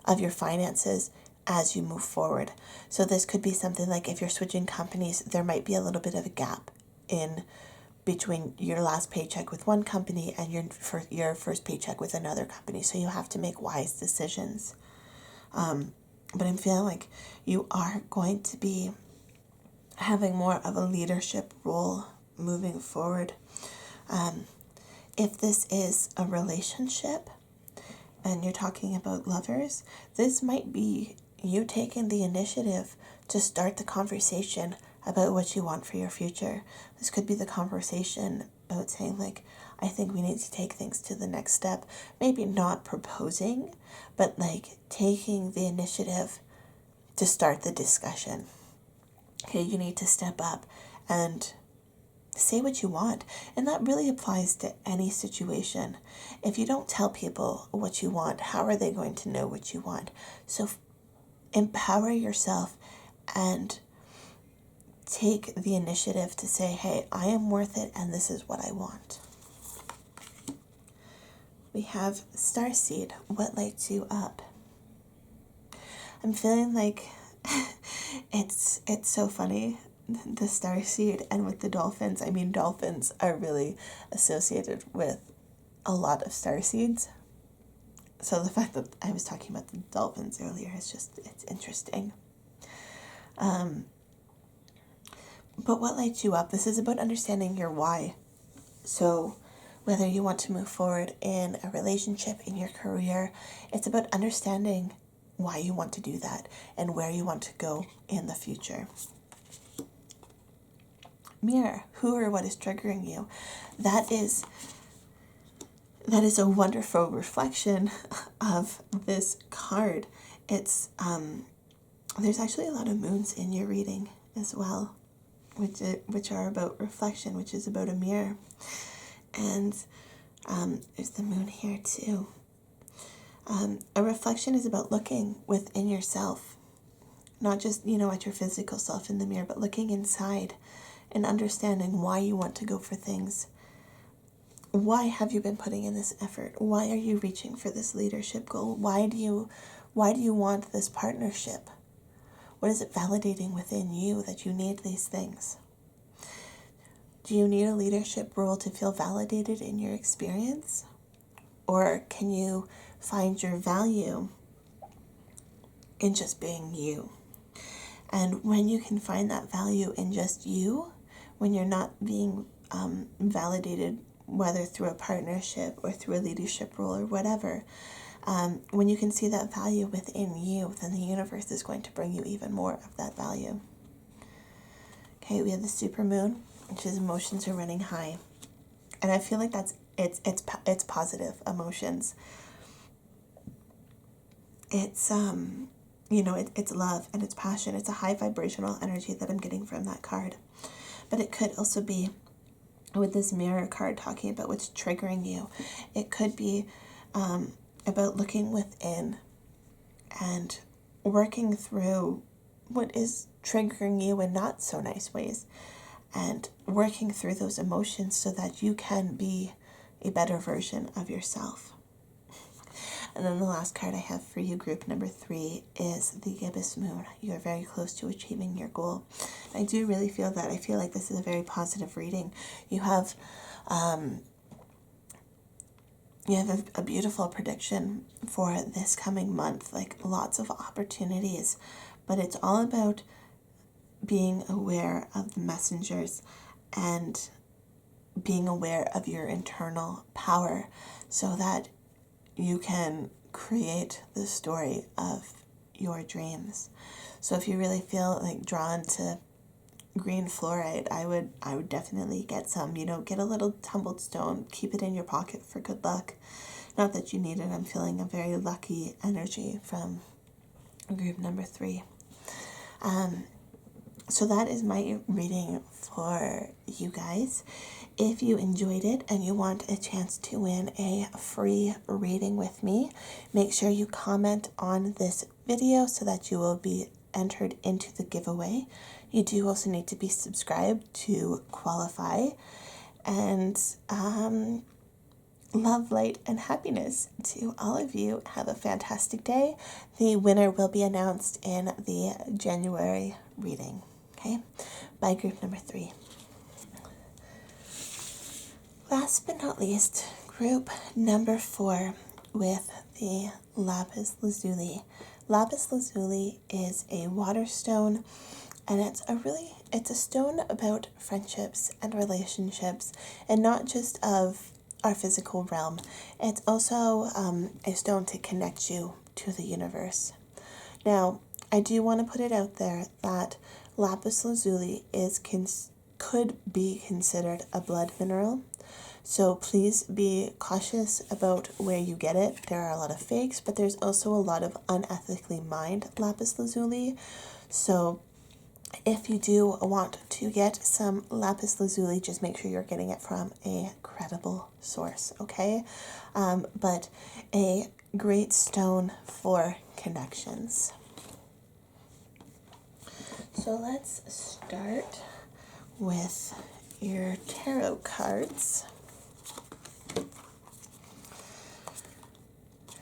Speaker 1: of your finances as you move forward. So this could be something like, if you're switching companies, there might be a little bit of a gap in between your last paycheck with one company and your first paycheck with another company. So you have to make wise decisions. But I'm feeling like you are going to be having more of a leadership role moving forward. If this is a relationship and you're talking about lovers, this might be you taking the initiative to start the conversation about what you want for your future. This could be the conversation about saying, like, I think we need to take things to the next step. Maybe not proposing, but like taking the initiative to start the discussion. Okay, you need to step up and say what you want. And that really applies to any situation. If you don't tell people what you want, how are they going to know what you want? So empower yourself and take the initiative to say, hey, I am worth it and this is what I want. We have Starseed. What lights you up? I'm feeling like it's so funny, the starseed, and with the dolphins. I mean, dolphins are really associated with a lot of starseeds. So the fact that I was talking about the dolphins earlier is just, it's interesting. But what lights you up? This is about understanding your why. So whether you want to move forward in a relationship, in your career, it's about understanding why you want to do that and where you want to go in the future. Mirror, who or what is triggering you? That is a wonderful reflection of this card. It's there's actually a lot of moons in your reading as well, which are about reflection, which is about a mirror. And there's the moon here too. A reflection is about looking within yourself, not just, at your physical self in the mirror, but looking inside and understanding why you want to go for things. Why have you been putting in this effort? Why are you reaching for this leadership goal? Why do you want this partnership? What is it validating within you that you need these things? Do you need a leadership role to feel validated in your experience? Or can you find your value in just being you? And when you can find that value in just you, when you're not being validated, whether through a partnership or through a leadership role or whatever, when you can see that value within you, then the universe is going to bring you even more of that value. Okay, we have the supermoon, which is emotions are running high. And I feel like it's positive emotions. It's it's love and it's passion. It's a high vibrational energy that I'm getting from that card. But it could also be with this mirror card talking about what's triggering you. It could be about looking within and working through what is triggering you in not so nice ways, and working through those emotions so that you can be a better version of yourself. And then the last card I have for you, group number 3, is the gibbous moon. You are very close to achieving your goal. I do really feel that. I feel like this is a very positive reading. You have a beautiful prediction for this coming month, like lots of opportunities, but it's all about being aware of the messengers and being aware of your internal power so that you can create the story of your dreams. So if you really feel like drawn to green fluorite, I would definitely get some. Get a little tumbled stone, keep it in your pocket for good luck. Not that you need it. I'm feeling a very lucky energy from group number 3. So that is my reading for you guys. If you enjoyed it and you want a chance to win a free reading with me, make sure you comment on this video so that you will be entered into the giveaway. You do also need to be subscribed to qualify. And love, light, and happiness to all of you. Have a fantastic day. The winner will be announced in the January reading. Okay? Bye, group number 3. Last but not least, group number 4 with the lapis lazuli. Lapis lazuli is a water stone, and it's a stone about friendships and relationships, and not just of our physical realm. It's also a stone to connect you to the universe. Now, I do want to put it out there that lapis lazuli could be considered a blood mineral. So please be cautious about where you get it. There are a lot of fakes, but there's also a lot of unethically mined lapis lazuli. So if you do want to get some lapis lazuli, just make sure you're getting it from a credible source, okay? But a great stone for connections. So let's start with your tarot cards.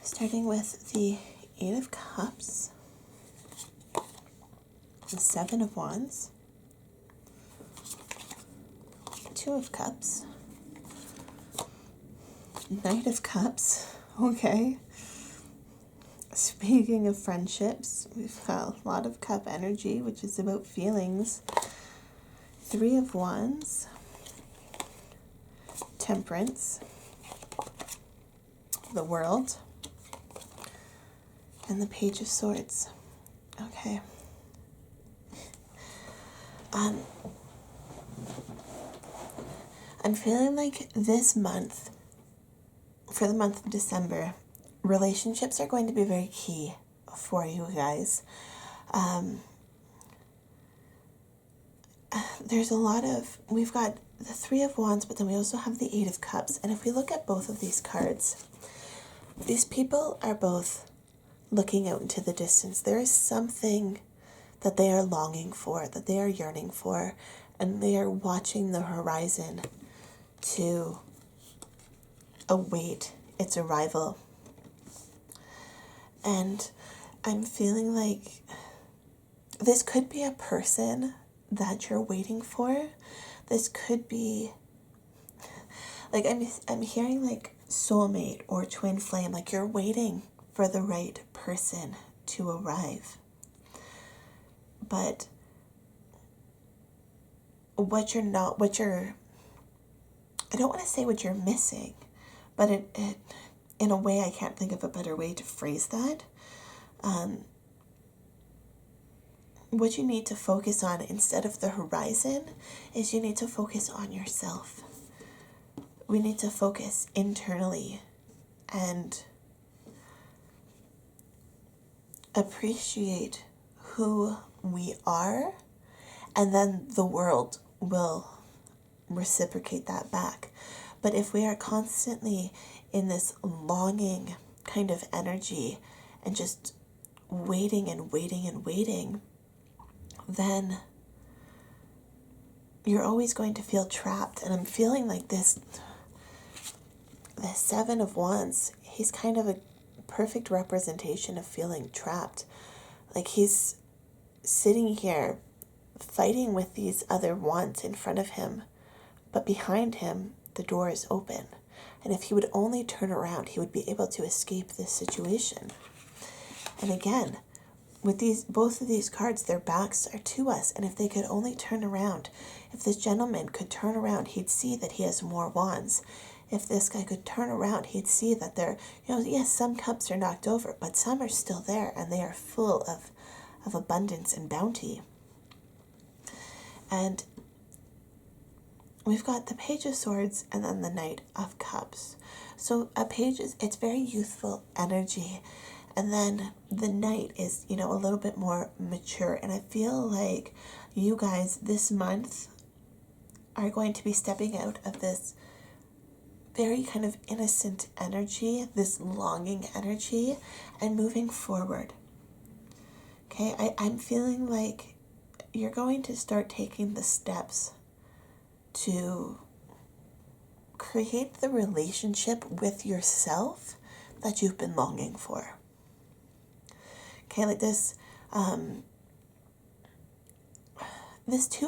Speaker 1: Starting with the 8 of Cups, the 7 of Wands, 2 of Cups, Knight of Cups, okay. Speaking of friendships, we've got a lot of cup energy, which is about feelings. 3 of Wands, Temperance, the World, and the Page of Swords. Okay. I'm feeling like this month, for the month of December, relationships are going to be very key for you guys. We've got the 3 of Wands, but then we also have the 8 of Cups. And if we look at both of these cards, these people are both looking out into the distance. There is something that they are longing for, that they are yearning for, and they are watching the horizon to await its arrival. And I'm feeling like this could be a person that you're waiting for. This could be like I'm hearing like soulmate or twin flame, like you're waiting for the right person to arrive. But I don't want to say what you're missing, but it in a way, I can't think of a better way to phrase that. What you need to focus on instead of the horizon is you need to focus on yourself. We need to focus internally and appreciate who we are, and then the world will reciprocate that back. But if we are constantly in this longing kind of energy and just waiting and waiting and waiting, then you're always going to feel trapped. And I'm feeling like the 7 of Wands, he's kind of a perfect representation of feeling trapped. Like he's sitting here fighting with these other wands in front of him, but behind him, the door is open. And if he would only turn around, he would be able to escape this situation. And again, with both of these cards, their backs are to us. And if they could only turn around, if this gentleman could turn around, he'd see that he has more wands. If this guy could turn around, he'd see that yes, some cups are knocked over, but some are still there, and they are full of abundance and bounty. And we've got the Page of Swords and then the Knight of Cups. So it's very youthful energy. And then the Knight is, a little bit more mature. And I feel like you guys this month are going to be stepping out of this very kind of innocent energy, this longing energy, and moving forward. Okay, I'm feeling like you're going to start taking the steps to create the relationship with yourself that you've been longing for. Okay, like this 2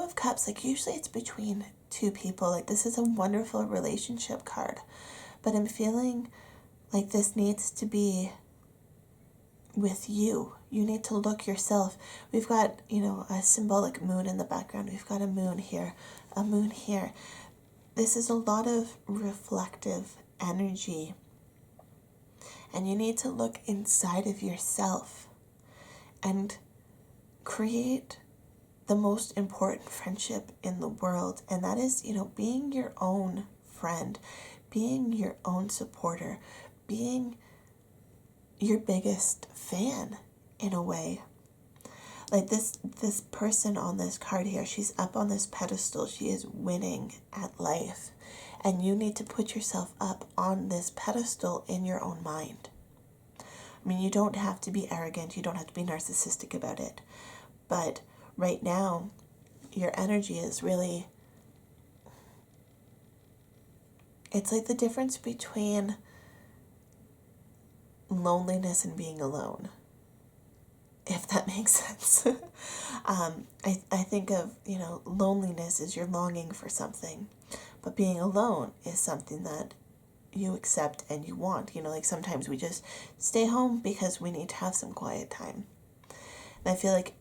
Speaker 1: of Cups, like usually it's between two people. Like, this is a wonderful relationship card, but I'm feeling like this needs to be with you. You need to look yourself. We've got, a symbolic moon in the background. We've got a moon here, a moon here. This is a lot of reflective energy. And you need to look inside of yourself and create the most important friendship in the world. And that is, being your own friend, being your own supporter, being your biggest fan in a way. Like this person on this card here, she's up on this pedestal. She is winning at life. And you need to put yourself up on this pedestal in your own mind. I mean, you don't have to be arrogant. You don't have to be narcissistic about it. But right now, your energy is really, it's like the difference between loneliness and being alone, if that makes sense. I think of, loneliness is you're longing for something, but being alone is something that you accept and you want. Like sometimes we just stay home because we need to have some quiet time. And I feel like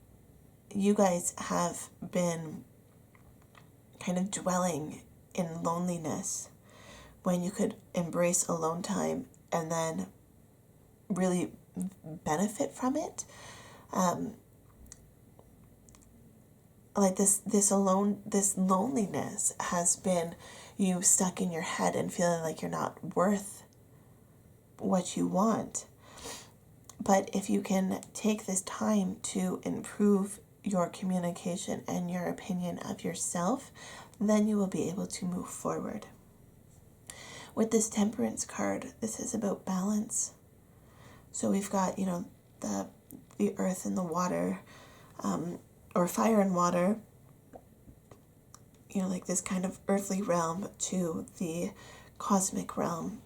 Speaker 1: you guys have been kind of dwelling in loneliness when you could embrace alone time and then really benefit from it. Like this loneliness has been you stuck in your head and feeling like you're not worth what you want. But if you can take this time to improve your communication and your opinion of yourself, then you will be able to move forward. With this Temperance card, this is about balance. So we've got, the earth and the water, or fire and water, like this kind of earthly realm to the cosmic realm.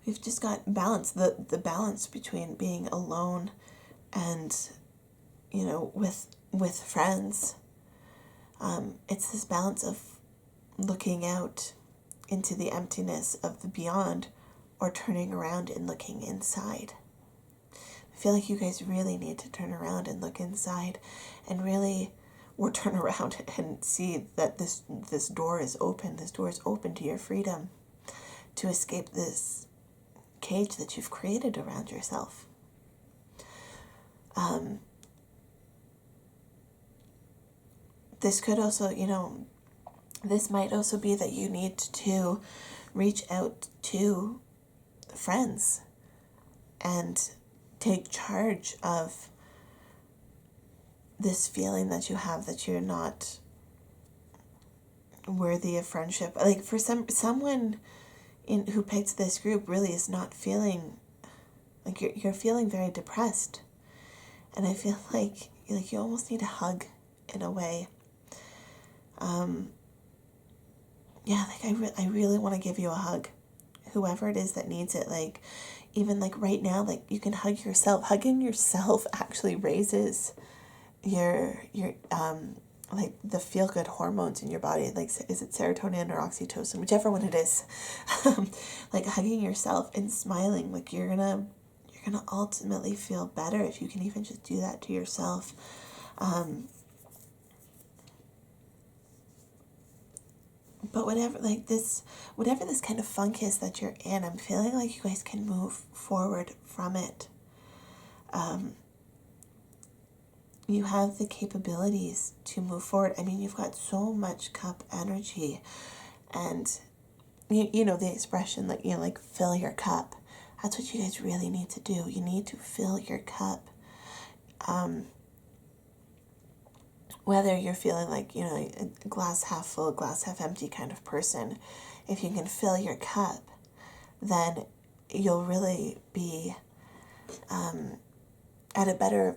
Speaker 1: We've just got balance, the balance between being alone and, with friends. It's this balance of looking out into the emptiness of the beyond or turning around and looking inside. I feel like you guys really need to turn around and look inside and really, or turn around and see that this door is open. This door is open to your freedom to escape this cage that you've created around yourself. This could also, this might also be that you need to reach out to friends and take charge of this feeling that you have that you're not worthy of friendship. Like for someone who picked this group really is not feeling like you're feeling very depressed, and I feel like you almost need a hug in a way. I really want to give you a hug, whoever it is that needs it. Like even like right now, like you can hug yourself. Hugging yourself actually raises your like the feel good hormones in your body. Like, is it serotonin or oxytocin, whichever one it is. Like hugging yourself and smiling, like you're gonna ultimately feel better if you can even just do that to yourself. But whatever this kind of funk is that you're in, I'm feeling like you guys can move forward from it. You have the capabilities to move forward. I mean, you've got so much cup energy, and you know the expression like, like fill your cup. That's what you guys really need to do. You need to fill your cup. Whether you're feeling like, a glass half full, glass half empty kind of person, if you can fill your cup, then you'll really be at a better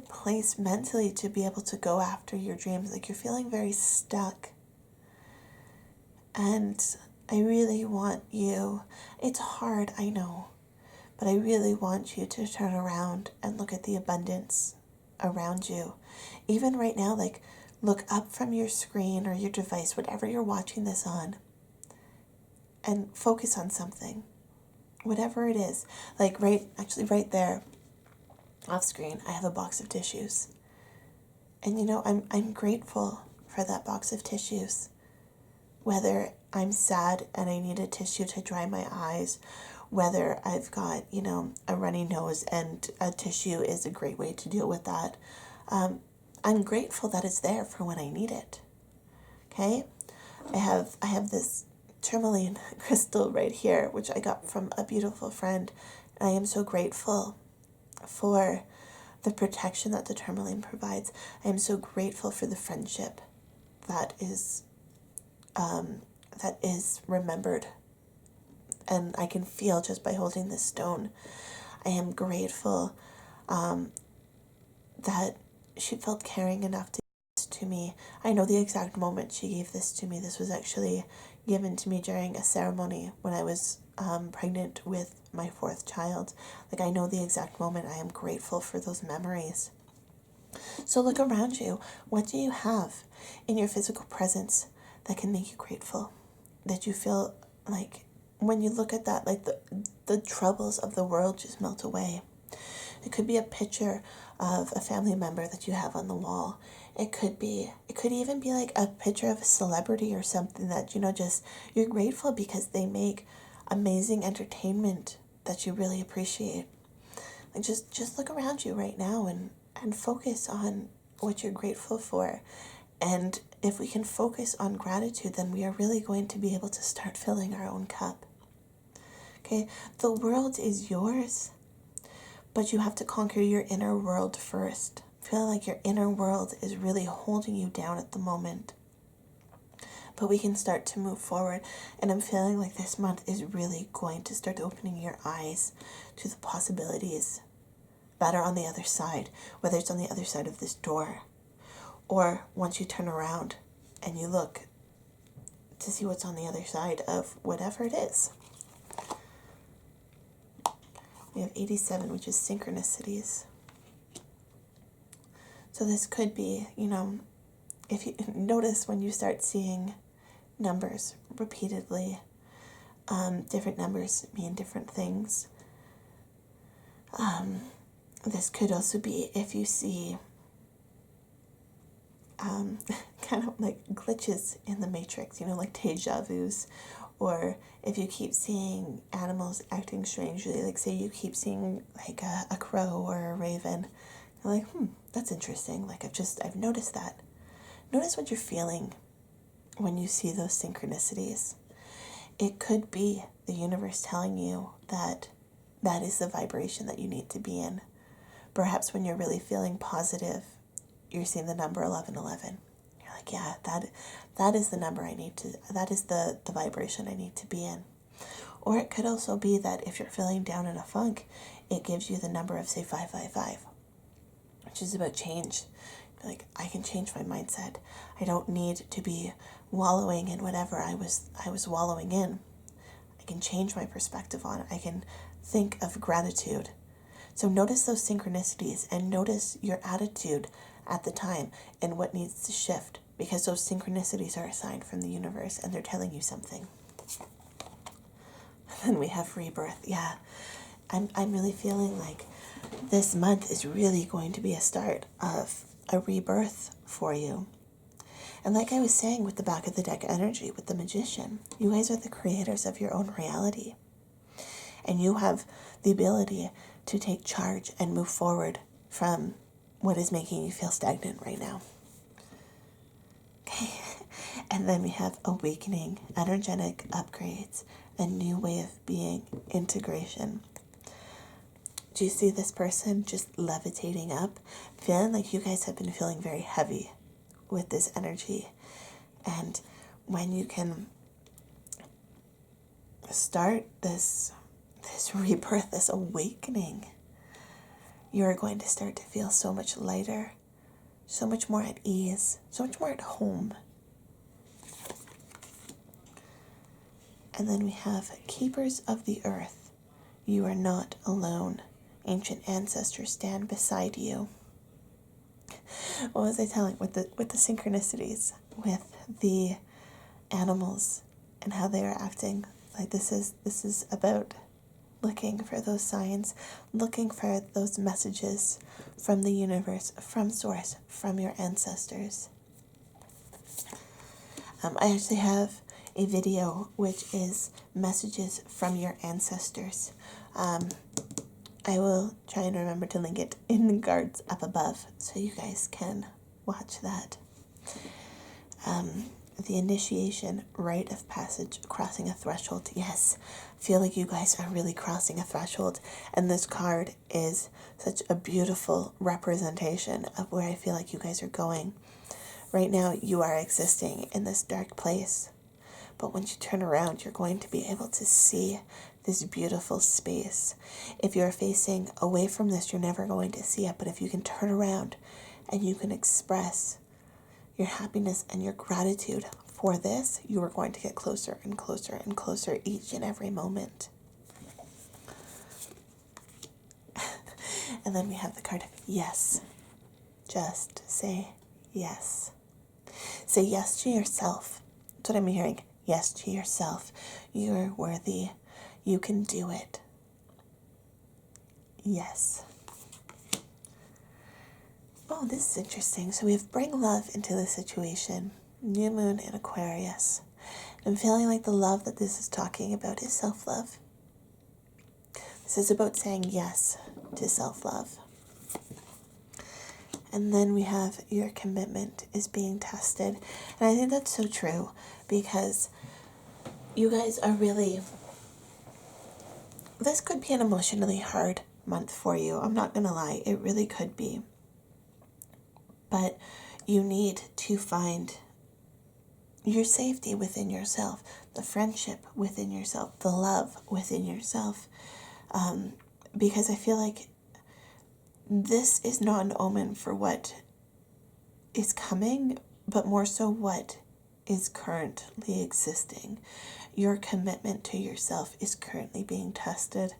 Speaker 1: place mentally to be able to go after your dreams. Like you're feeling very stuck. And I really want you, it's hard, I know, but I really want you to turn around and look at the abundance around you. Even right now, like look up from your screen or your device, whatever you're watching this on, and focus on something, whatever it is. Like right there off screen, I have a box of tissues. And I'm grateful for that box of tissues. Whether I'm sad and I need a tissue to dry my eyes, whether I've got, a runny nose and a tissue is a great way to deal with that. I'm grateful that it's there for when I need it. Okay? I have this tourmaline crystal right here, which I got from a beautiful friend. And I am so grateful for the protection that the tourmaline provides. I am so grateful for the friendship that is remembered, and I can feel just by holding this stone. I am grateful that she felt caring enough to give this to me. I know the exact moment she gave this to me. This was actually given to me during a ceremony when I was pregnant with my 4th child. Like, I know the exact moment. I am grateful for those memories. So look around you. What do you have in your physical presence that can make you grateful? That you feel like when you look at that, like the troubles of the world just melt away. It could be a picture of a family member that you have on the wall. It could even be like a picture of a celebrity or something that, just you're grateful because they make amazing entertainment that you really appreciate. Like just look around you right now and focus on what you're grateful for. And if we can focus on gratitude, then we are really going to be able to start filling our own cup. Okay, the world is yours, but you have to conquer your inner world first. Feeling like your inner world is really holding you down at the moment. But we can start to move forward. And I'm feeling like this month is really going to start opening your eyes to the possibilities that are on the other side, whether it's on the other side of this door, or once you turn around and you look to see what's on the other side of whatever it is. We have 87, which is synchronicities. So this could be, if you notice when you start seeing numbers repeatedly, different numbers mean different things. This could also be if you see kind of like glitches in the matrix, like deja vus, or if you keep seeing animals acting strangely, like say you keep seeing like a crow or a raven, you're like, that's interesting. Like I've noticed that. Notice what you're feeling when you see those synchronicities. It could be the universe telling you that that is the vibration that you need to be in. Perhaps when you're really feeling positive, you're seeing the number 1111. You're like, yeah, that is the number I need to, that is the vibration I need to be in. Or it could also be that if you're feeling down in a funk, it gives you the number of, say, 555, which is about change. You're like, I can change my mindset. I don't need to be wallowing in whatever I was wallowing in. I can change my perspective on it. I can think of gratitude. So notice those synchronicities and notice your attitude at the time and what needs to shift, because those synchronicities are a sign from the universe and they're telling you something. And then we have rebirth. Yeah, I'm really feeling like this month is really going to be a start of a rebirth for you. And like I was saying with the back of the deck energy, with the Magician, you guys are the creators of your own reality. And you have the ability to take charge and move forward from what is making you feel stagnant right now. Okay. And then we have awakening, energetic upgrades, a new way of being, integration. Do you see this person just levitating up? Feeling like you guys have been feeling very heavy with this energy. And when you can start this rebirth, this awakening, you are going to start to feel so much lighter, so much more at ease, so much more at home. And then we have keepers of the earth. You are not alone. Ancient ancestors stand beside you. what was I telling with the synchronicities with the animals and how they are acting. Like this is about looking for those signs, looking for those messages from the universe, from source, from your ancestors. I actually have a video which is messages from your ancestors. I will try and remember to link it in the cards up above so you guys can watch that. The initiation, rite of passage, crossing a threshold. Yes, I feel like you guys are really crossing a threshold, and this card is such a beautiful representation of where I feel like you guys are going. Right now, you are existing in this dark place, but once you turn around, you're going to be able to see this beautiful space. If you're facing away from this, you're never going to see it, but if you can turn around and you can express your happiness and your gratitude for this, you are going to get closer and closer and closer each and every moment. And then we have the card, yes. Just say yes. Say yes to yourself. That's what I'm hearing. Yes to yourself. You're worthy. You can do it. Yes. Oh, this is interesting. So we have bring love into the situation. New moon in Aquarius. I'm feeling like the love that this is talking about is self-love. This is about saying yes to self-love. And then we have your commitment is being tested. And I think that's so true because you guys are really... This could be an emotionally hard month for you. I'm not going to lie. It really could be. But you need to find your safety within yourself, the friendship within yourself, the love within yourself. Because I feel like this is not an omen for what is coming, but more so what is currently existing. Your commitment to yourself is currently being tested.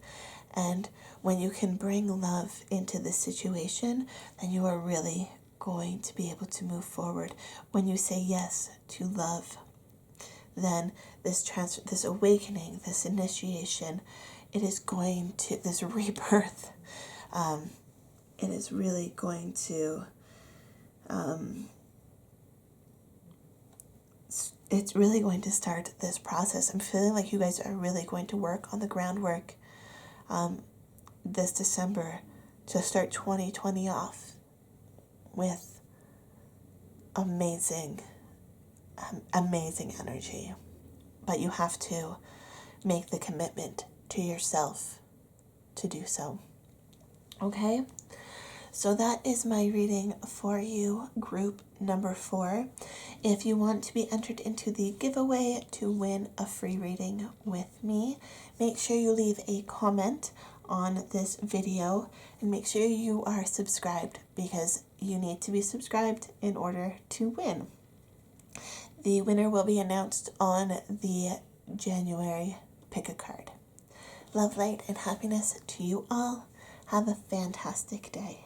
Speaker 1: And when you can bring love into the situation, then you are really going to be able to move forward. When you say yes to love, then this awakening, this initiation, it is going to, this rebirth, it is really going to, it's really going to start this process. I'm feeling like you guys are really going to work on the groundwork this December to start 2020 off with amazing energy. But you have to make the commitment to yourself to do so. Okay? So that is my reading for you, group number 4. If you want to be entered into the giveaway to win a free reading with me, make sure you leave a comment on this video and make sure you are subscribed because you need to be subscribed in order to win. The winner will be announced on the January Pick a Card. Love, light, and happiness to you all. Have a fantastic day.